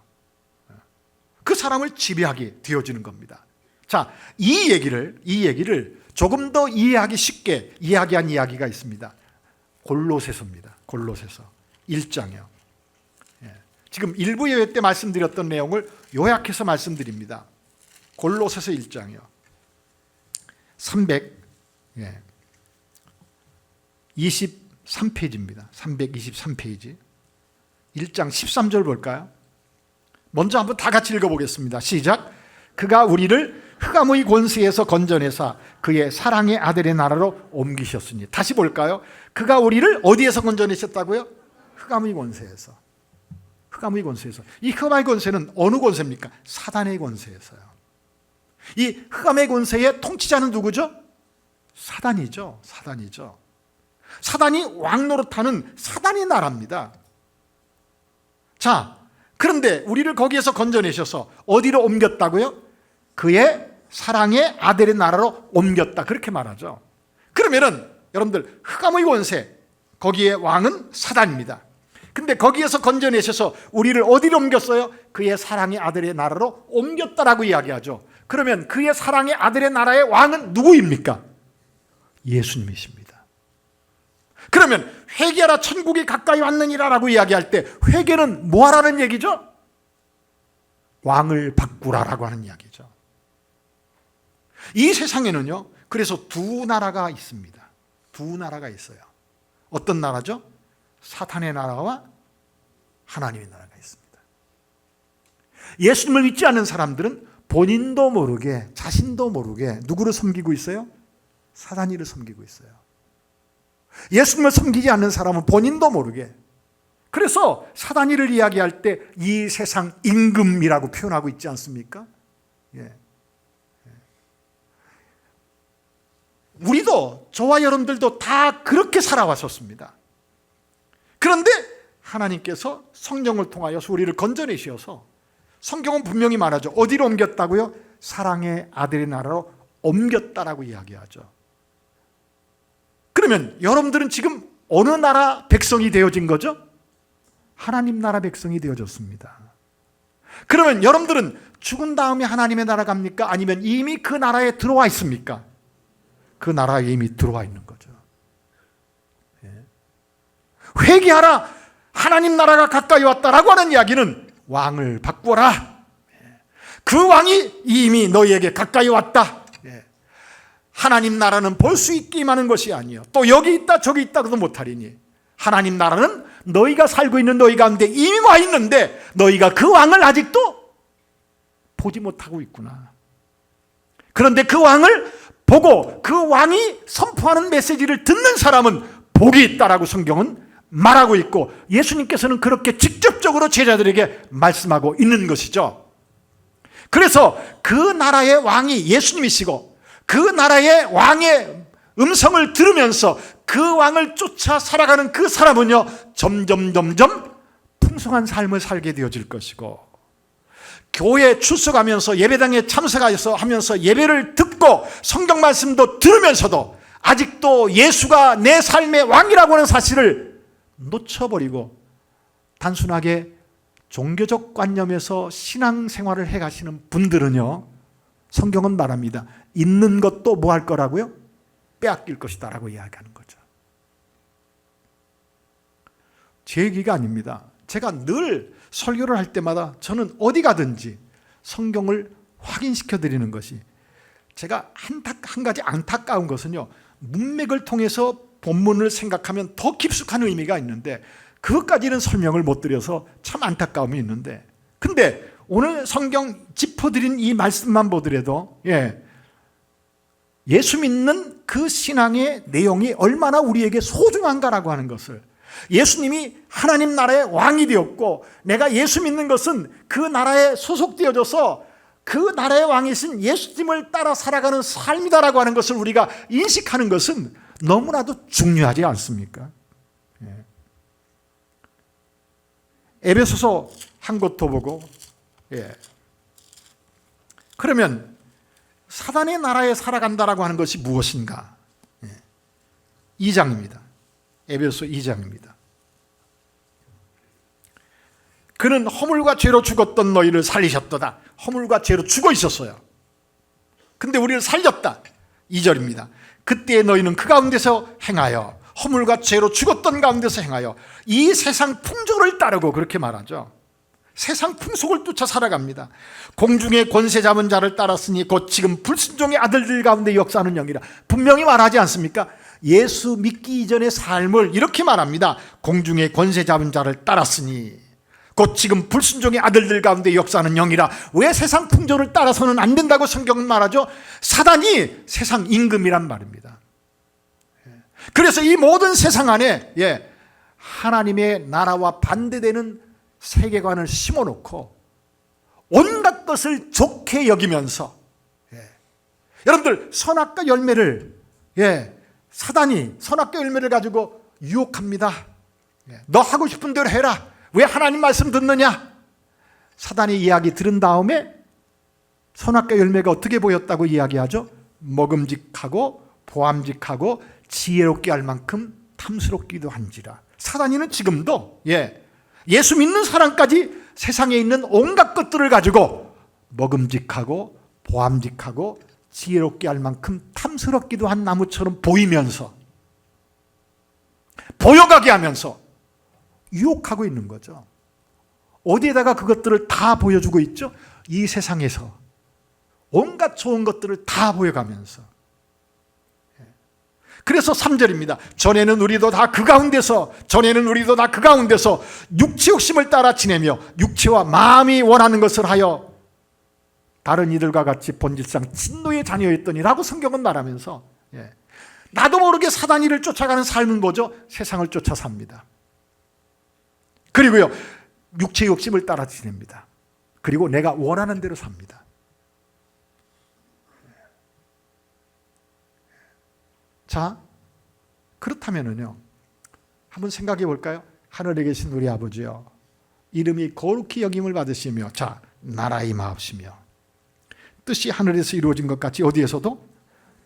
그 사람을 지배하게 되어지는 겁니다. 자, 이 얘기를 조금 더 이해하기 쉽게 이야기한 이야기가 있습니다. 골로새서입니다. 골로새서 1장이요. 지금 일부 예배 때 말씀드렸던 내용을 요약해서 말씀드립니다. 골로새서 1장이요. 323페이지입니다. 323페이지. 1장 13절 볼까요? 먼저 한번 다 같이 읽어보겠습니다. 시작. 그가 우리를 흑암의 권세에서 건져내사 그의 사랑의 아들의 나라로 옮기셨으니. 다시 볼까요? 그가 우리를 어디에서 건져내셨다고요? 흑암의 권세에서. 흑암의 권세에서. 이 흑암의 권세는 어느 권세입니까? 사단의 권세에서요. 이 흑암의 권세의 통치자는 누구죠? 사단이죠. 사단이죠. 사단이 왕노릇하는 사단의 나라입니다. 자, 그런데 우리를 거기에서 건져내셔서 어디로 옮겼다고요? 그의 사랑의 아들의 나라로 옮겼다, 그렇게 말하죠. 그러면은 여러분들, 흑암의 권세, 거기에 왕은 사단입니다. 근데 거기에서 건져내셔서 우리를 어디로 옮겼어요? 그의 사랑의 아들의 나라로 옮겼다라고 이야기하죠. 그러면 그의 사랑의 아들의 나라의 왕은 누구입니까? 예수님이십니다. 그러면 회개하라, 천국이 가까이 왔느니라 라고 이야기할 때 회개는 뭐 하라는 얘기죠? 왕을 바꾸라라고 하는 이야기죠. 이 세상에는요, 그래서 두 나라가 있습니다. 두 나라가 있어요. 어떤 나라죠? 사탄의 나라와 하나님의 나라가 있습니다. 예수님을 믿지 않는 사람들은 본인도 모르게, 자신도 모르게 누구를 섬기고 있어요? 사단이를 섬기고 있어요. 예수님을 섬기지 않는 사람은 본인도 모르게, 그래서 사단이를 이야기할 때 이 세상 임금이라고 표현하고 있지 않습니까? 예. 우리도, 저와 여러분들도 다 그렇게 살아왔었습니다. 그런데 하나님께서 성령을 통하여서 우리를 건져내셔서, 성경은 분명히 말하죠. 어디로 옮겼다고요? 사랑의 아들의 나라로 옮겼다라고 이야기하죠. 그러면 여러분들은 지금 어느 나라 백성이 되어진 거죠? 하나님 나라 백성이 되어졌습니다. 그러면 여러분들은 죽은 다음에 하나님의 나라 갑니까? 아니면 이미 그 나라에 들어와 있습니까? 그 나라에 이미 들어와 있는 거죠. 회개하라, 하나님 나라가 가까이 왔다라고 하는 이야기는 왕을 바꾸어라, 그 왕이 이미 너희에게 가까이 왔다. 하나님 나라는 볼 수 있기만 하는 것이 아니요, 또 여기 있다 저기 있다 그도 못하리니 하나님 나라는 너희가 살고 있는 너희 가운데 이미 와 있는데 너희가 그 왕을 아직도 보지 못하고 있구나. 그런데 그 왕을 보고 그 왕이 선포하는 메시지를 듣는 사람은 복이 있다라고 성경은 말하고 있고, 예수님께서는 그렇게 직접적으로 제자들에게 말씀하고 있는 것이죠. 그래서 그 나라의 왕이 예수님이시고, 그 나라의 왕의 음성을 들으면서 그 왕을 쫓아 살아가는 그 사람은요, 점점 풍성한 삶을 살게 되어질 것이고, 교회에 출석하면서 예배당에 참석하여서 하면서 예배를 듣고 성경 말씀도 들으면서도 아직도 예수가 내 삶의 왕이라고 하는 사실을 놓쳐버리고 단순하게 종교적 관념에서 신앙생활을 해가시는 분들은요, 성경은 말합니다. 있는 것도 뭐 할 거라고요? 빼앗길 것이다 라고 이야기하는 거죠. 제 얘기가 아닙니다. 제가 늘 설교를 할 때마다 저는 어디 가든지 성경을 확인시켜 드리는 것이, 제가 한 가지 안타까운 것은요, 문맥을 통해서 본문을 생각하면 더 깊숙한 의미가 있는데 그것까지는 설명을 못 드려서 참 안타까움이 있는데, 근데 오늘 성경 짚어드린 이 말씀만 보더라도 예수 믿는 그 신앙의 내용이 얼마나 우리에게 소중한가라고 하는 것을, 예수님이 하나님 나라의 왕이 되었고 내가 예수 믿는 것은 그 나라에 소속되어져서 그 나라의 왕이신 예수님을 따라 살아가는 삶이다라고 하는 것을 우리가 인식하는 것은 너무나도 중요하지 않습니까? 에베소서 한 것 더 보고, 그러면 사단의 나라에 살아간다라고 하는 것이 무엇인가? 2장입니다. 에베소 2장입니다. 그는 허물과 죄로 죽었던 너희를 살리셨도다. 허물과 죄로 죽어 있었어요. 근데 우리를 살렸다. 2절입니다. 그때 너희는 그 가운데서 행하여, 허물과 죄로 죽었던 가운데서 행하여 이 세상 풍조를 따르고, 그렇게 말하죠. 세상 풍속을 쫓아 살아갑니다. 공중의 권세 잡은 자를 따랐으니 곧 지금 불순종의 아들들 가운데 역사하는 영이라. 분명히 말하지 않습니까? 예수 믿기 이전의 삶을 이렇게 말합니다. 공중의 권세 잡은 자를 따랐으니 곧 지금 불순종의 아들들 가운데 역사하는 영이라. 왜 세상 풍조를 따라서는 안 된다고 성경은 말하죠? 사단이 세상 임금이란 말입니다. 그래서 이 모든 세상 안에 하나님의 나라와 반대되는 세계관을 심어놓고 온갖 것을 좋게 여기면서, 여러분들 선악과 열매를, 사단이 선악과 열매를 가지고 유혹합니다. 너 하고 싶은 대로 해라. 왜 하나님 말씀 듣느냐? 사단의 이야기 들은 다음에 선악과 열매가 어떻게 보였다고 이야기하죠? 먹음직하고 보암직하고 지혜롭게 할 만큼 탐스럽기도 한지라. 사단이는 지금도 예수 믿는 사람까지 세상에 있는 온갖 것들을 가지고 먹음직하고 보암직하고 지혜롭게 할 만큼 탐스럽기도 한 나무처럼 보이면서 보여가게 하면서 유혹하고 있는 거죠. 어디에다가 그것들을 다 보여주고 있죠? 이 세상에서 온갖 좋은 것들을 다 보여가면서. 그래서 3절입니다. 전에는 우리도 다 그 가운데서 육체 욕심을 따라 지내며 육체와 마음이 원하는 것을 하여 다른 이들과 같이 본질상 진노의 자녀였더니라고 성경은 말하면서 나도 모르게 사단이를 쫓아가는 삶은 뭐죠? 세상을 쫓아 삽니다. 그리고요, 육체 욕심을 따라 지냅니다. 그리고 내가 원하는 대로 삽니다. 자, 그렇다면은요, 한번 생각해 볼까요? 하늘에 계신 우리 아버지요, 이름이 거룩히 여김을 받으시며, 자, 나라 임하옵시며 뜻이 하늘에서 이루어진 것 같이 어디에서도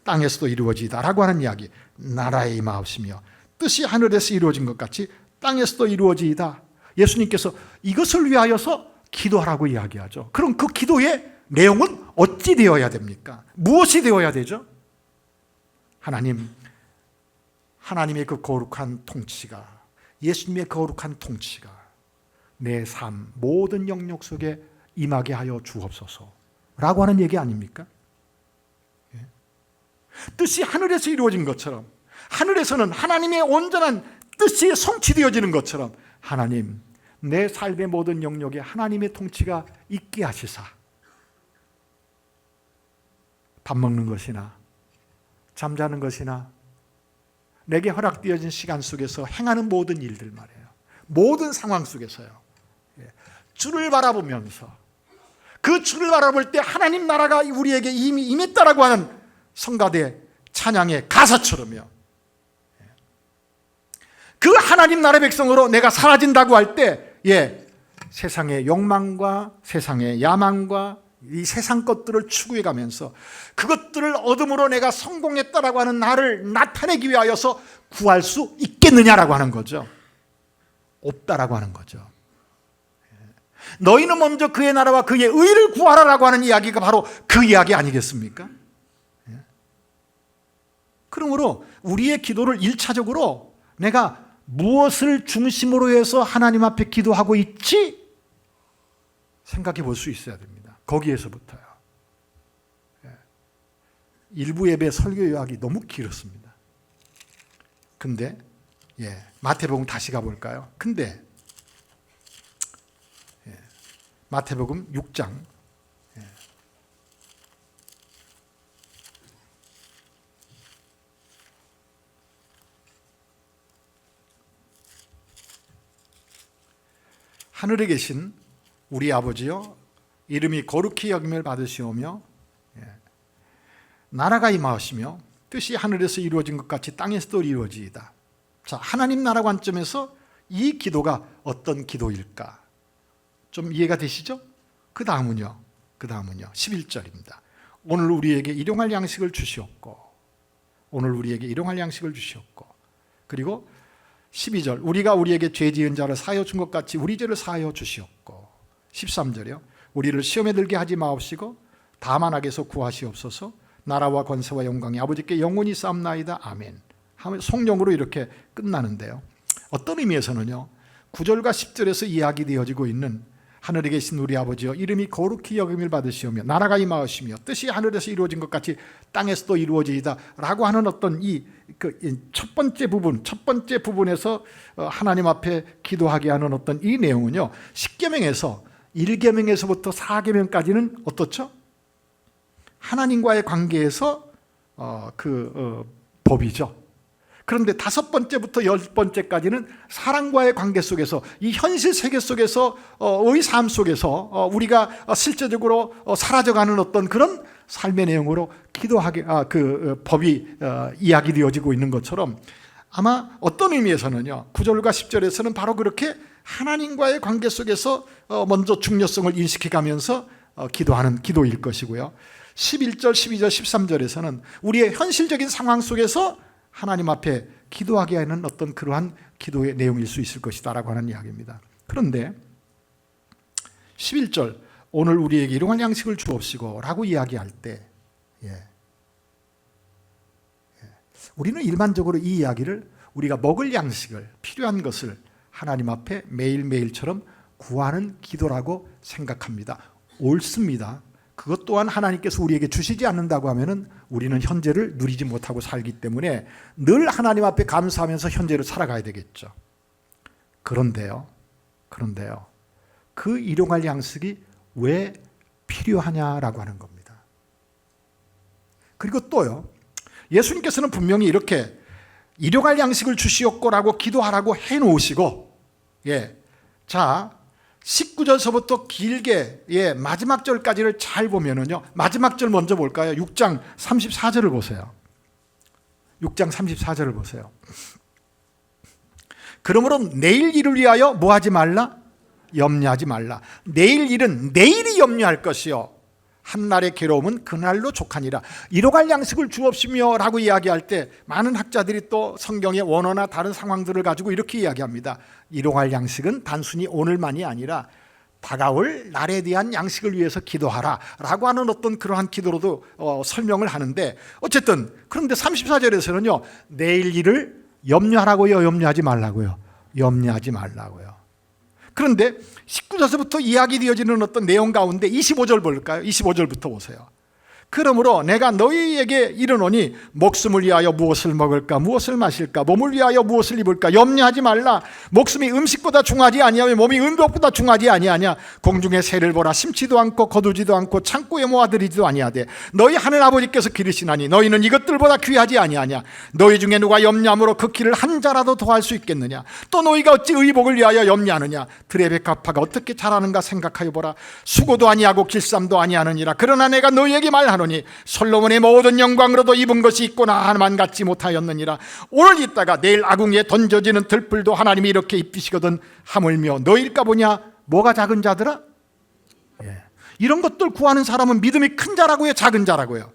땅에서도 이루어지다라고 하는 이야기. 나라에 임하옵시며 뜻이 하늘에서 이루어진 것 같이 땅에서도 이루어지이다. 예수님께서 이것을 위하여서 기도하라고 이야기하죠. 그럼 그 기도의 내용은 어찌 되어야 됩니까? 무엇이 되어야 되죠? 하나님의 그 거룩한 통치가, 예수님의 거룩한 통치가 내 삶 모든 영역 속에 임하게 하여 주옵소서 라고 하는 얘기 아닙니까? 뜻이 하늘에서 이루어진 것처럼, 하늘에서는 하나님의 온전한 뜻이 성취되어지는 것처럼 하나님, 내 삶의 모든 영역에 하나님의 통치가 있게 하시사 밥 먹는 것이나 잠자는 것이나 내게 허락되어진 시간 속에서 행하는 모든 일들 말이에요. 모든 상황 속에서요, 주를 바라보면서 그 주를 바라볼 때 하나님 나라가 우리에게 이미 임했다라고 하는 성가대 찬양의 가사처럼요, 그 하나님 나라 백성으로 내가 사라진다고 할 때 세상의 욕망과 세상의 야망과 이 세상 것들을 추구해 가면서 그것들을 얻음으로 내가 성공했다라고 하는 나를 나타내기 위하여서 구할 수 있겠느냐라고 하는 거죠. 없다라고 하는 거죠. 너희는 먼저 그의 나라와 그의 의를 구하라라고 하는 이야기가 바로 그 이야기 아니겠습니까? 그러므로 우리의 기도를 1차적으로 내가 무엇을 중심으로 해서 하나님 앞에 기도하고 있지? 생각해 볼 수 있어야 됩니다. 거기에서부터요. 일부 예배 설교 요약이 너무 길었습니다. 근데 마태복음 다시 가볼까요? 근데 마태복음 6장 하늘에 계신 우리 아버지여, 이름이 거룩히 여김을 받으시오며 나라가 임하시며 뜻이 하늘에서 이루어진 것 같이 땅에서도 이루어지이다. 자, 하나님 나라 관점에서 이 기도가 어떤 기도일까? 좀 이해가 되시죠? 그 다음은요 11절입니다. 오늘 우리에게 일용할 양식을 주시옵고, 그리고 12절, 우리가 우리에게 죄 지은 자를 사하여 준 것 같이 우리 죄를 사하여 주시옵고, 13절이요, 우리를 시험에 들게 하지 마옵시고 다만 악에서 구하시옵소서. 나라와 권세와 영광이 아버지께 영원히 쌓옵나이다. 아멘. 성령으로 이렇게 끝나는데요, 어떤 의미에서는요 9절과 10절에서 이야기되어지고 있는 하늘에 계신 우리 아버지여, 이름이 거룩히 여김을 받으시오며 나라가 임하시며 뜻이 하늘에서 이루어진 것 같이 땅에서도 이루어지이다 라고 하는 어떤 첫 번째 부분에서 하나님 앞에 기도하게 하는 어떤 이 내용은요, 10계명에서 1계명에서부터 4계명까지는 어떻죠? 하나님과의 관계에서 법이죠. 그런데 5번째부터 10번째까지는 사랑과의 관계 속에서, 이 현실 세계 속에서 의 삶 속에서 우리가 실제적으로 사라져가는 어떤 그런 삶의 내용으로 기도하게 법이 이야기되어지고 있는 것처럼, 아마 어떤 의미에서는요, 9절과 10절에서는 바로 그렇게 하나님과의 관계 속에서 먼저 중요성을 인식해가면서 기도하는 기도일 것이고요, 11절, 12절, 13절에서는 우리의 현실적인 상황 속에서 하나님 앞에 기도하게 하는 어떤 그러한 기도의 내용일 수 있을 것이다 라고 하는 이야기입니다. 그런데 11절, 오늘 우리에게 일용할 양식을 주옵시고 라고 이야기할 때, 우리는 일반적으로 이 이야기를 우리가 먹을 양식을, 필요한 것을 하나님 앞에 매일매일처럼 구하는 기도라고 생각합니다. 옳습니다. 그것 또한 하나님께서 우리에게 주시지 않는다고 하면은 우리는 현재를 누리지 못하고 살기 때문에 늘 하나님 앞에 감사하면서 현재를 살아가야 되겠죠. 그런데요, 그 일용할 양식이 왜 필요하냐라고 하는 겁니다. 그리고 또요, 예수님께서는 분명히 이렇게 일용할 양식을 주시옵고라고 기도하라고 해놓으시고, 자 19절서부터 길게 마지막 절까지를 잘 보면은요, 마지막 절 먼저 볼까요? 6장 34절을 보세요. 6장 34절을 보세요. 그러므로 내일 일을 위하여 뭐 하지 말라? 염려하지 말라. 내일 일은 내일이 염려할 것이요, 한날의 괴로움은 그날로 족하니라. 일용할 양식을 주옵시며 라고 이야기할 때 많은 학자들이 또 성경의 원어나 다른 상황들을 가지고 이렇게 이야기합니다. 일용할 양식은 단순히 오늘만이 아니라 다가올 날에 대한 양식을 위해서 기도하라 라고 하는 어떤 그러한 기도로도 설명을 하는데, 어쨌든 그런데 34절에서는요, 내일 일을 염려하라고요, 염려하지 말라고요? 염려하지 말라고요. 그런데 19절부터 이야기되어지는 어떤 내용 가운데 25절 볼까요? 25절부터 보세요. 그러므로 내가 너희에게 이르노니 목숨을 위하여 무엇을 먹을까, 무엇을 마실까, 몸을 위하여 무엇을 입을까 염려하지 말라. 목숨이 음식보다 중하지 아니하며 몸이 은복보다 중하지 아니하냐. 공중의 새를 보라. 심지도 않고 거두지도 않고 창고에 모아들이지도 아니하되 너희 하늘 아버지께서 기르시나니 너희는 이것들보다 귀하지 아니하냐. 너희 중에 누가 염려함으로 그 길을 한 자라도 더할 수 있겠느냐. 또 너희가 어찌 의복을 위하여 염려하느냐. 들의 백합화가 어떻게 자라는가 생각하여 보라. 수고도 아니하고 길쌈도 아니하느니라. 그러나 내가 너희에게 말하노니 솔로몬의 모든 영광으로도 입은 것이 있거나 하나만 갖지 못하였느니라. 오늘 있다가 내일 아궁이에 던져지는 들불도 하나님이 이렇게 입히시거든 하물며 너희일까 보냐. 뭐가 작은 자들아? 이런 것들 구하는 사람은 믿음이 큰 자라고요, 작은 자라고요?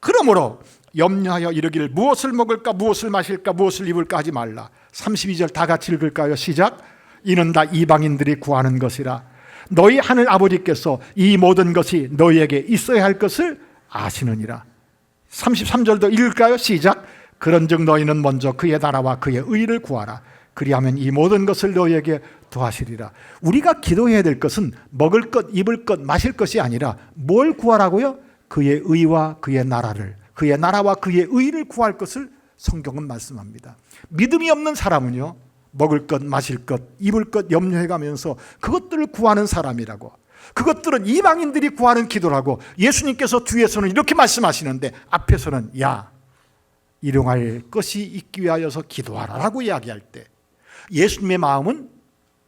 그러므로 염려하여 이르기를 무엇을 먹을까, 무엇을 마실까, 무엇을 입을까 하지 말라. 32절 다 같이 읽을까요? 시작. 이는 다 이방인들이 구하는 것이라. 너희 하늘 아버지께서 이 모든 것이 너희에게 있어야 할 것을 아시느니라. 33절도 읽을까요? 시작. 그런즉 너희는 먼저 그의 나라와 그의 의를 구하라. 그리하면 이 모든 것을 너희에게 더하시리라. 우리가 기도해야 될 것은 먹을 것, 입을 것, 마실 것이 아니라 뭘 구하라고요? 그의 의와 그의 나라를, 그의 나라와 그의 의를 구할 것을 성경은 말씀합니다. 믿음이 없는 사람은요, 먹을 것, 마실 것, 입을 것 염려해가면서 그것들을 구하는 사람이라고, 그것들은 이방인들이 구하는 기도라고 예수님께서 뒤에서는 이렇게 말씀하시는데 앞에서는 야, 일용할 것이 있기 위하여서 기도하라라고 이야기할 때 예수님의 마음은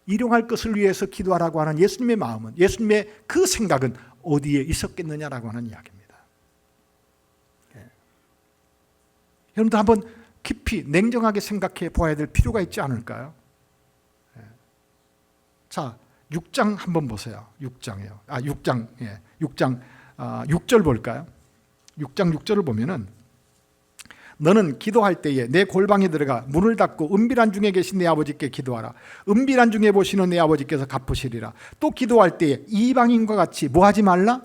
일용할 것을 위해서 기도하라고 하는 예수님의 마음은, 예수님의 그 생각은 어디에 있었겠느냐라고 하는 이야기입니다. 여러분들 한번 깊이 냉정하게 생각해 보아야 될 필요가 있지 않을까요? 자, 6장 한번 보세요. 6장이요. 6장 6절 볼까요? 6장 6절을 보면은 너는 기도할 때에 내 골방에 들어가 문을 닫고 은밀한 중에 계신 내 아버지께 기도하라. 은밀한 중에 보시는 내 아버지께서 갚으시리라. 또 기도할 때에 이방인과 같이 뭐 하지 말라?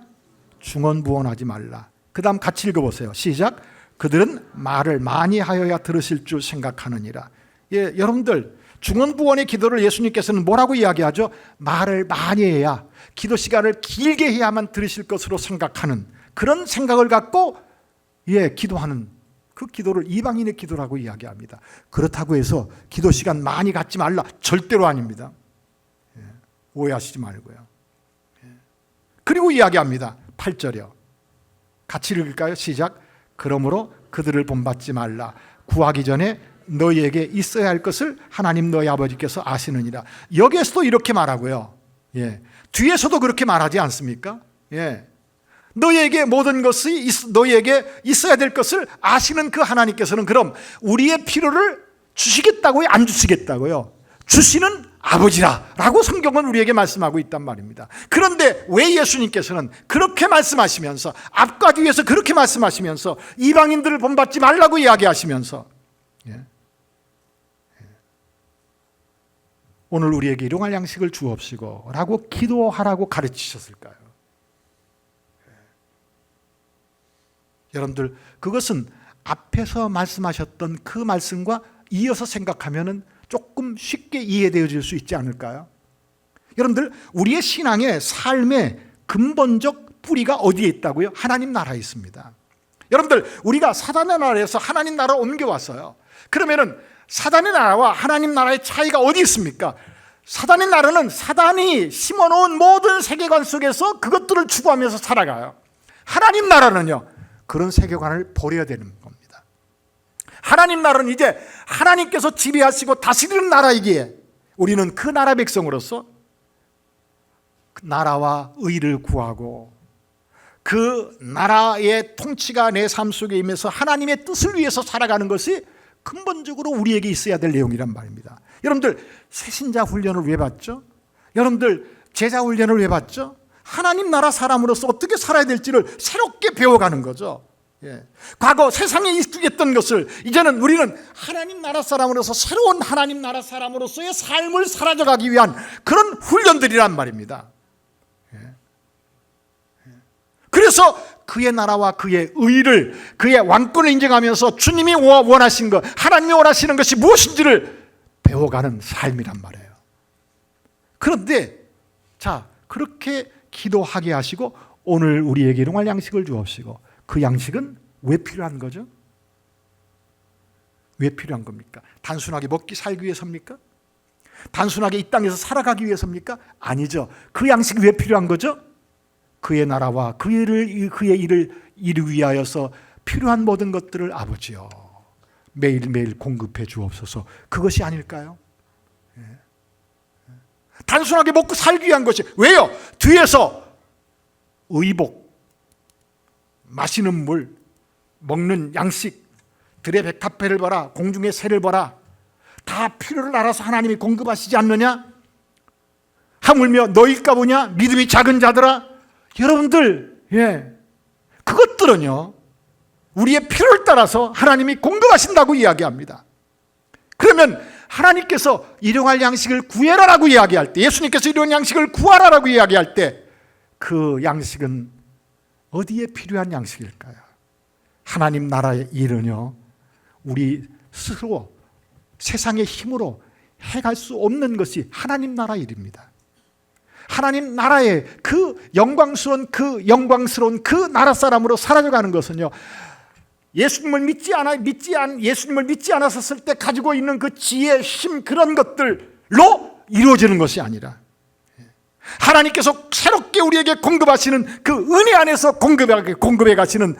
중언부언하지 말라. 그 다음 같이 읽어보세요. 시작. 그들은 말을 많이 하여야 들으실 줄 생각하느니라. 여러분들 중언부언의 기도를 예수님께서는 뭐라고 이야기하죠? 말을 많이 해야, 기도 시간을 길게 해야만 들으실 것으로 생각하는 그런 생각을 갖고 기도하는 그 기도를 이방인의 기도라고 이야기합니다. 그렇다고 해서 기도 시간 많이 갖지 말라, 절대로 아닙니다. 오해하시지 말고요. 그리고 이야기합니다. 8절이요. 같이 읽을까요? 시작. 그러므로 그들을 본받지 말라. 구하기 전에 너희에게 있어야 할 것을 하나님 너희 아버지께서 아시느니라. 여기에서도 이렇게 말하고요. 뒤에서도 그렇게 말하지 않습니까? 너희에게 모든 것이 너희에게 있어야 될 것을 아시는 그 하나님께서는 그럼 우리의 필요를 주시겠다고요? 안 주시겠다고요? 주시는 아버지라고 성경은 우리에게 말씀하고 있단 말입니다. 그런데 왜 예수님께서는 그렇게 말씀하시면서 앞과 뒤에서 그렇게 말씀하시면서 이방인들을 본받지 말라고 이야기하시면서 오늘 우리에게 일용할 양식을 주옵시고 라고 기도하라고 가르치셨을까요? 여러분들, 그것은 앞에서 말씀하셨던 그 말씀과 이어서 생각하면 조금 쉽게 이해되어질 수 있지 않을까요? 여러분들, 우리의 신앙의 삶의 근본적 뿌리가 어디에 있다고요? 하나님 나라에 있습니다. 여러분들, 우리가 사단의 나라에서 하나님 나라로 옮겨왔어요. 그러면은 사단의 나라와 하나님 나라의 차이가 어디 있습니까? 사단의 나라는 사단이 심어놓은 모든 세계관 속에서 그것들을 추구하면서 살아가요. 하나님 나라는요, 그런 세계관을 버려야 되는 겁니다. 하나님 나라는 이제 하나님께서 지배하시고 다스리는 나라이기에 우리는 그 나라 백성으로서 그 나라와 의를 구하고 그 나라의 통치가 내 삶 속에 임해서 하나님의 뜻을 위해서 살아가는 것이 근본적으로 우리에게 있어야 될 내용이란 말입니다. 여러분들, 새신자 훈련을 왜 받죠? 여러분들, 제자 훈련을 왜 받죠? 하나님 나라 사람으로서 어떻게 살아야 될지를 새롭게 배워가는 거죠. 과거 세상에 익숙했던 것을 이제는 우리는 하나님 나라 사람으로서 새로운 하나님 나라 사람으로서의 삶을 살아가기 위한 그런 훈련들이란 말입니다. 그래서 그의 나라와 그의 의를, 그의 왕권을 인정하면서 주님이 원하신 것, 하나님이 원하시는 것이 무엇인지를 배워가는 삶이란 말이에요. 그런데 자, 그렇게 기도하게 하시고 오늘 우리에게 일용할 양식을 주옵시고, 그 양식은 왜 필요한 거죠? 왜 필요한 겁니까? 단순하게 먹기 살기 위해서입니까? 단순하게 이 땅에서 살아가기 위해서입니까? 아니죠. 그 양식이 왜 필요한 거죠? 그의 나라와 그의 일을 이루기 위하여서 필요한 모든 것들을 아버지여 매일매일 공급해 주옵소서. 그것이 아닐까요? 단순하게 먹고 살기 위한 것이, 왜요? 뒤에서 의복, 마시는 물, 먹는 양식, 들의 백합회를 봐라, 공중의 새를 봐라, 다 필요를 알아서 하나님이 공급하시지 않느냐? 하물며 너희일까 보냐? 믿음이 작은 자들아. 여러분들, 그것들은요, 우리의 필요를 따라서 하나님이 공급하신다고 이야기합니다. 그러면 하나님께서 일용할 양식을 구해라라고 이야기할 때, 예수님께서 일용할 양식을 구하라라고 이야기할 때, 그 양식은 어디에 필요한 양식일까요? 하나님 나라의 일은요, 우리 스스로 세상의 힘으로 해갈 수 없는 것이 하나님 나라 일입니다. 하나님 나라의 그 영광스러운 그 나라 사람으로 살아가는 것은요, 예수님을 예수님을 믿지 않았었을 때 가지고 있는 그 지혜, 힘, 그런 것들로 이루어지는 것이 아니라 하나님께서 새롭게 우리에게 공급하시는 그 은혜 안에서 공급해 가시는,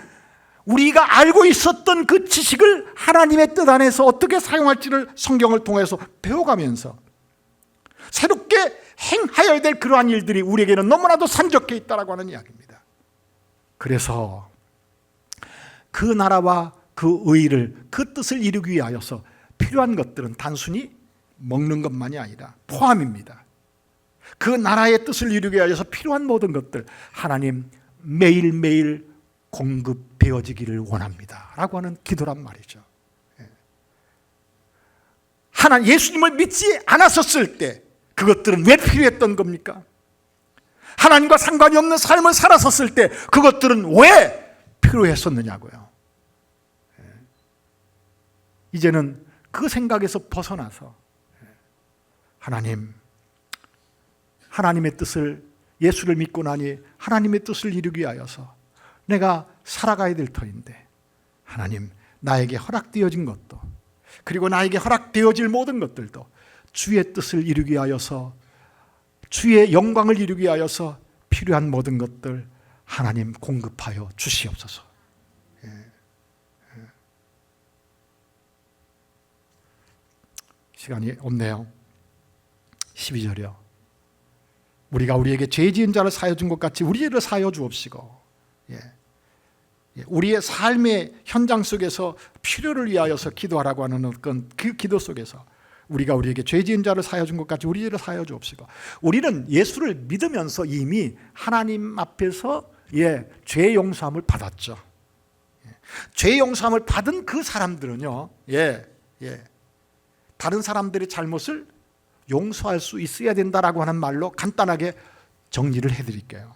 우리가 알고 있었던 그 지식을 하나님의 뜻 안에서 어떻게 사용할지를 성경을 통해서 배워가면서 새롭게 행하여야 될 그러한 일들이 우리에게는 너무나도 산적해 있다라고 하는 이야기입니다. 그래서 그 나라와 그 의를, 그 뜻을 이루기 위하여서 필요한 것들은 단순히 먹는 것만이 아니라 포함입니다. 그 나라의 뜻을 이루기 위하여서 필요한 모든 것들 하나님 매일매일 공급되어지기를 원합니다 라고 하는 기도란 말이죠. 예수님을 믿지 않았었을 때 그것들은 왜 필요했던 겁니까? 하나님과 상관이 없는 삶을 살았었을 때 그것들은 왜 필요했었느냐고요. 이제는 그 생각에서 벗어나서 하나님의 뜻을, 예수를 믿고 나니 하나님의 뜻을 이루기 위하여서 내가 살아가야 될 터인데, 하나님 나에게 허락되어진 것도, 그리고 나에게 허락되어질 모든 것들도 주의 뜻을 이루기 위하여서, 주의 영광을 이루기 위하여서 필요한 모든 것들 하나님 공급하여 주시옵소서. 시간이 없네요. 12절이요. 우리가 우리에게 죄 지은 자를 사하여 준 것 같이 우리 죄를 사하여 주옵시고. 우리의 삶의 현장 속에서 필요를 위하여서 기도하라고 하는 그 기도 속에서 우리에게 죄 지은 자를 사하여 준 것 같이 우리 죄를 사하여 주옵시고, 우리는 예수를 믿으면서 이미 하나님 앞에서 죄 용서함을 받았죠. 죄 용서함을 받은 그 사람들은요, 다른 사람들의 잘못을 용서할 수 있어야 된다라고 하는 말로 간단하게 정리를 해드릴게요.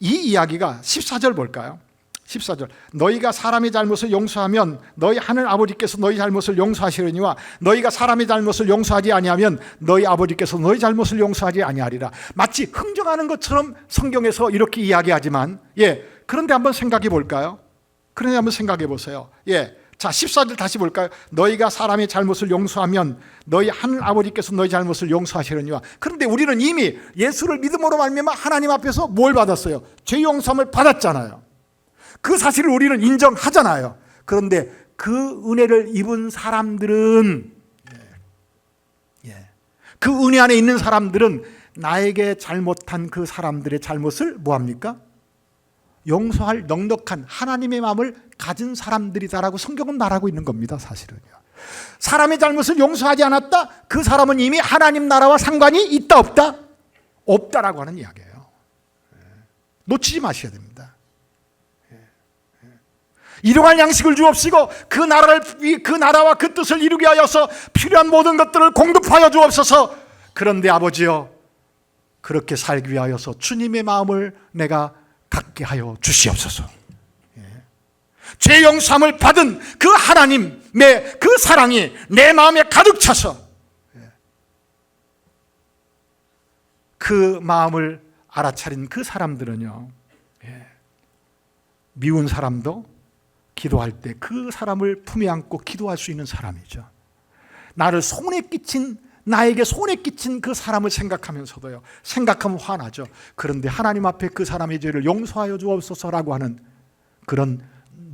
이 이야기가 14절 볼까요? 14절, 너희가 사람의 잘못을 용서하면 너희 하늘 아버지께서 너희 잘못을 용서하시려니와 너희가 사람의 잘못을 용서하지 아니하면 너희 아버지께서 너희 잘못을 용서하지 아니하리라. 마치 흥정하는 것처럼 성경에서 이렇게 이야기하지만, 그런데 한번 생각해 볼까요? 그런데 한번 생각해 보세요. 자, 14절 다시 볼까요? 너희가 사람의 잘못을 용서하면 너희 하늘 아버지께서 너희 잘못을 용서하시려니와. 그런데 우리는 이미 예수를 믿음으로 말미암아 하나님 앞에서 뭘 받았어요? 죄 용서함을 받았잖아요. 그 사실을 우리는 인정하잖아요. 그런데 그 은혜를 입은 사람들은, 그 은혜 안에 있는 사람들은 나에게 잘못한 그 사람들의 잘못을 뭐합니까? 용서할 넉넉한 하나님의 마음을 가진 사람들이다라고 성경은 말하고 있는 겁니다. 사실은요. 사람의 잘못을 용서하지 않았다? 그 사람은 이미 하나님 나라와 상관이 있다 없다? 없다라고 하는 이야기예요. 놓치지 마셔야 됩니다. 일용할 양식을 주옵시고 그 나라와 그 뜻을 이루게 하여서 필요한 모든 것들을 공급하여 주옵소서. 그런데 아버지여, 그렇게 살기 위하여서 주님의 마음을 내가 갖게 하여 주시옵소서. 죄 용서함을 받은 그 하나님의 그 사랑이 내 마음에 가득 차서 그 마음을 알아차린 그 사람들은요, 미운 사람도 기도할 때 그 사람을 품에 안고 기도할 수 있는 사람이죠. 나에게 손에 끼친 그 사람을 생각하면서도요, 생각하면 화나죠. 그런데 하나님 앞에 그 사람의 죄를 용서하여 주옵소서라고 하는 그런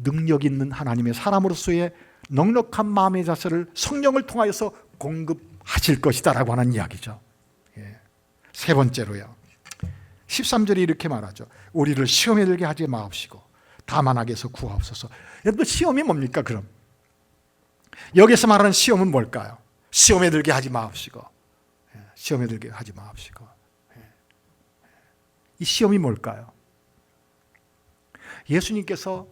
능력 있는 하나님의 사람으로서의 넉넉한 마음의 자세를 성령을 통하여서 공급하실 것이다라고 하는 이야기죠. 세 번째로요, 13절에 이렇게 말하죠. 우리를 시험에 들게 하지 마옵시고 다만 악에서 구하옵소서. 여러분, 시험이 뭡니까? 그럼 여기서 말하는 시험은 뭘까요? 시험에 들게 하지 마옵시고, 시험에 들게 하지 마옵시고. 이 시험이 뭘까요? 예수님께서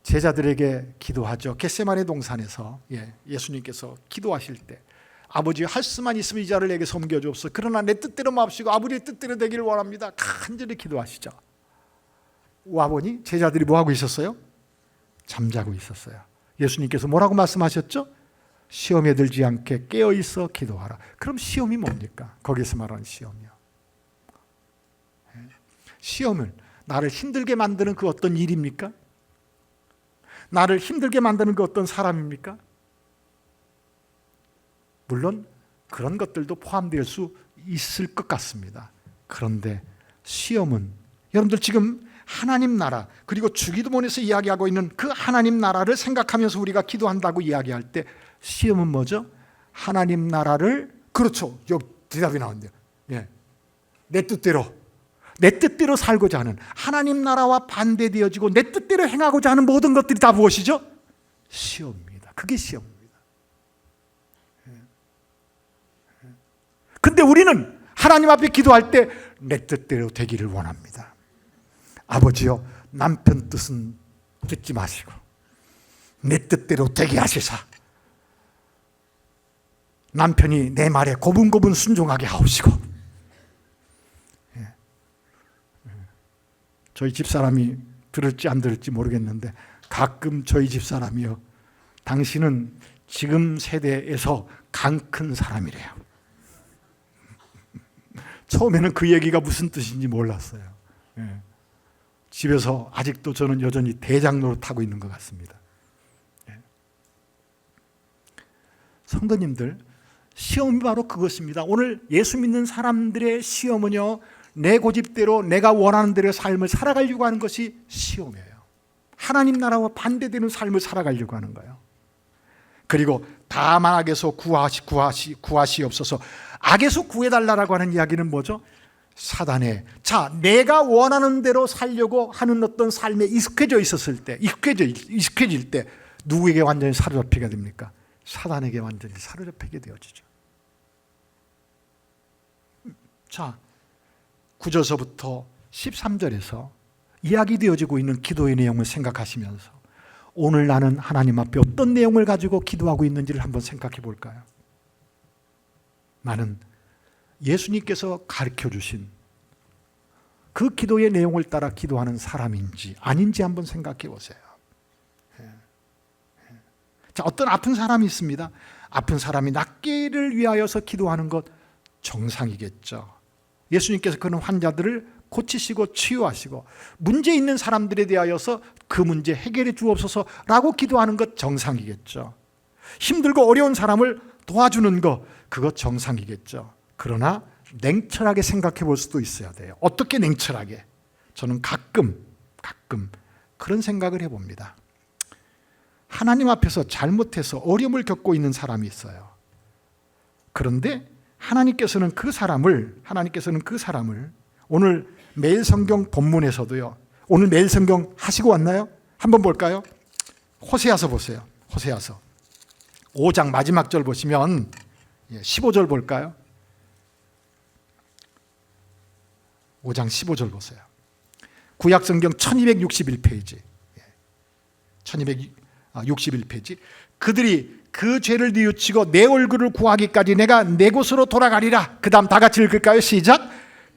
제자들에게 기도하죠. 겟세마네 동산에서 예수님께서 기도하실 때, 아버지, 할 수만 있으면 이 자를 내게 섬겨주옵소서. 그러나 내 뜻대로 마옵시고 아버지의 뜻대로 되기를 원합니다. 간절히 기도하시죠. 오아버니, 제자들이 뭐하고 있었어요? 잠자고 있었어요. 예수님께서 뭐라고 말씀하셨죠? 시험에 들지 않게 깨어있어 기도하라. 그럼 시험이 뭡니까? 거기서 말하는 시험이요, 시험은 나를 힘들게 만드는 그 어떤 일입니까? 나를 힘들게 만드는 그 어떤 사람입니까? 물론 그런 것들도 포함될 수 있을 것 같습니다. 그런데 시험은, 여러분들 지금 하나님 나라, 그리고 주기도문에서 이야기하고 있는 그 하나님 나라를 생각하면서 우리가 기도한다고 이야기할 때 시험은 뭐죠? 하나님 나라를, 그렇죠, 여기 대답이 나온대요. 내 뜻대로 살고자 하는, 하나님 나라와 반대되어지고 내 뜻대로 행하고자 하는 모든 것들이 다 무엇이죠? 시험입니다. 그게 시험입니다. 근데 우리는 하나님 앞에 기도할 때 내 뜻대로 되기를 원합니다. 아버지여, 남편 뜻은 듣지 마시고 내 뜻대로 되게 하시사 남편이 내 말에 고분고분 순종하게 하옵시고. 저희 집사람이 들을지 안 들을지 모르겠는데 가끔 저희 집사람이요, 당신은 지금 세대에서 강 큰 사람이래요. 처음에는 그 얘기가 무슨 뜻인지 몰랐어요. 집에서 아직도 저는 여전히 대장 노릇하고 있는 것 같습니다. 성도님들, 시험이 바로 그것입니다. 오늘 예수 믿는 사람들의 시험은요, 내 고집대로 내가 원하는 대로 삶을 살아가려고 하는 것이 시험이에요. 하나님 나라와 반대되는 삶을 살아가려고 하는 거예요. 그리고 다만 악에서 구하시옵소서. 악에서 구해달라고 하는 이야기는 뭐죠? 사단에 내가 원하는 대로 살려고 하는 어떤 삶에 익숙해질 때 누구에게 완전히 사로잡히게 됩니까? 사단에게 완전히 사로잡히게 되어지죠. 자, 9절서부터 13절에서 이야기되어지고 있는 기도의 내용을 생각하시면서 오늘 나는 하나님 앞에 어떤 내용을 가지고 기도하고 있는지를 한번 생각해 볼까요? 나는 예수님께서 가르쳐 주신 그 기도의 내용을 따라 기도하는 사람인지 아닌지 한번 생각해 보세요. 자, 어떤 아픈 사람이 있습니다. 아픈 사람이 낫기를 위하여서 기도하는 것 정상이겠죠. 예수님께서 그런 환자들을 고치시고 치유하시고 문제 있는 사람들에 대하여서 그 문제 해결해 주옵소서라고 기도하는 것 정상이겠죠. 힘들고 어려운 사람을 도와주는 것 그거 정상이겠죠. 그러나 냉철하게 생각해 볼 수도 있어야 돼요. 어떻게 냉철하게? 저는 가끔 그런 생각을 해봅니다. 하나님 앞에서 잘못해서 어려움을 겪고 있는 사람이 있어요. 그런데 하나님께서는 그 사람을 오늘 매일 성경 본문에서도요. 오늘 매일 성경 하시고 왔나요? 한번 볼까요? 호세아서 보세요. 호세아서 5장 마지막 절 보시면 15절 볼까요? 5장 15절 보세요. 구약 성경 1261페이지. 1261페이지. 그들이 그 죄를 뉘우치고 내 얼굴을 구하기까지 내가 내 곳으로 돌아가리라. 그 다음 다 같이 읽을까요? 시작.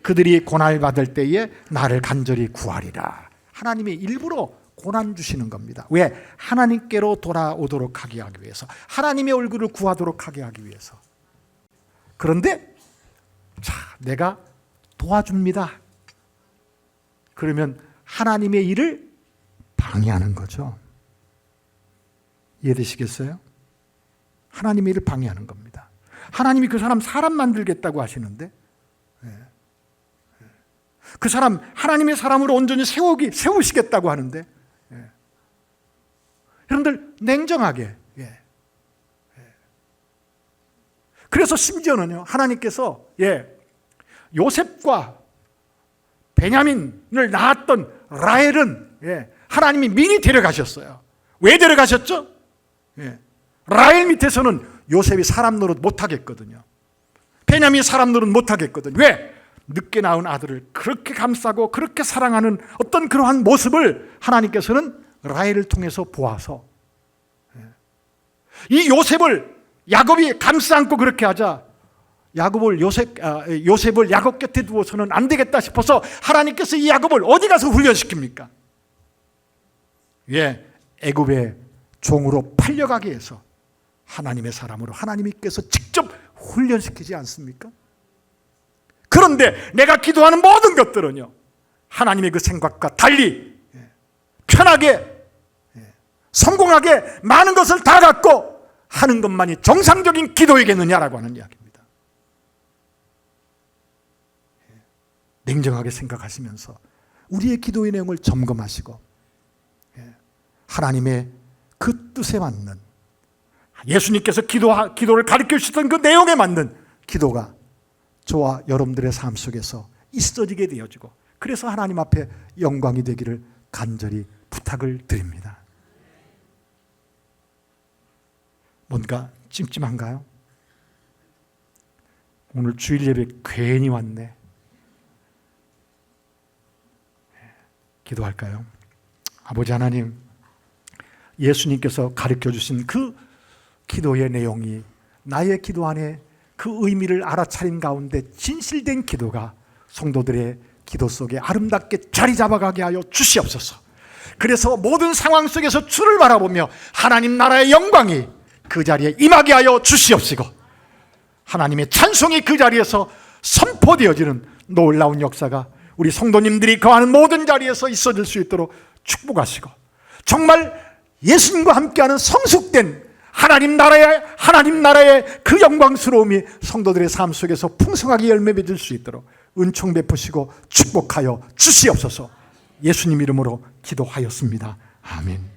그들이 고난받을 때에 나를 간절히 구하리라. 하나님이 일부러 고난 주시는 겁니다. 왜? 하나님께로 돌아오도록 하게 하기 위해서. 하나님의 얼굴을 구하도록 하게 하기 위해서. 그런데 내가 도와줍니다. 그러면 하나님의 일을 방해하는 거죠. 이해되시겠어요? 하나님의 일을 방해하는 겁니다. 하나님이 그 사람 만들겠다고 하시는데 그 사람 하나님의 사람으로 온전히 세우시겠다고 하는데 여러분들 냉정하게 그래서 심지어는요 하나님께서 요셉과 베냐민을 낳았던 라헬은 하나님이 미리 데려가셨어요. 왜 데려가셨죠? 라헬 밑에서는 요셉이 사람 노릇 못하겠거든요. 베냐민이 사람 노릇 못하겠거든요. 왜? 늦게 낳은 아들을 그렇게 감싸고 그렇게 사랑하는 어떤 그러한 모습을 하나님께서는 라헬을 통해서 보아서 이 요셉을 야곱이 감싸 안고 그렇게 하자 요셉을 야곱 곁에 두어서는 안 되겠다 싶어서 하나님께서 이 야곱을 어디 가서 훈련시킵니까? 애굽의 종으로 팔려가게 해서 하나님의 사람으로 하나님께서 직접 훈련시키지 않습니까? 그런데 내가 기도하는 모든 것들은요 하나님의 그 생각과 달리 편하게 성공하게 많은 것을 다 갖고 하는 것만이 정상적인 기도이겠느냐라고 하는 이야기입니다. 냉정하게 생각하시면서 우리의 기도의 내용을 점검하시고 하나님의 그 뜻에 맞는 예수님께서 기도를 가르쳐 주셨던 그 내용에 맞는 기도가 저와 여러분들의 삶 속에서 있어지게 되어지고 그래서 하나님 앞에 영광이 되기를 간절히 부탁을 드립니다. 뭔가 찜찜한가요? 오늘 주일 예배 괜히 왔네. 기도할까요? 아버지 하나님, 예수님께서 가르쳐 주신 그 기도의 내용이 나의 기도 안에 그 의미를 알아차린 가운데 진실된 기도가 성도들의 기도 속에 아름답게 자리 잡아가게 하여 주시옵소서. 그래서 모든 상황 속에서 주를 바라보며 하나님 나라의 영광이 그 자리에 임하게 하여 주시옵시고 하나님의 찬송이 그 자리에서 선포되어지는 놀라운 역사가 우리 성도님들이 거하는 모든 자리에서 있어질 수 있도록 축복하시고 정말 예수님과 함께하는 성숙된 하나님 나라의 그 영광스러움이 성도들의 삶 속에서 풍성하게 열매 맺을 수 있도록 은총 베푸시고 축복하여 주시옵소서. 예수님 이름으로 기도하였습니다. 아멘.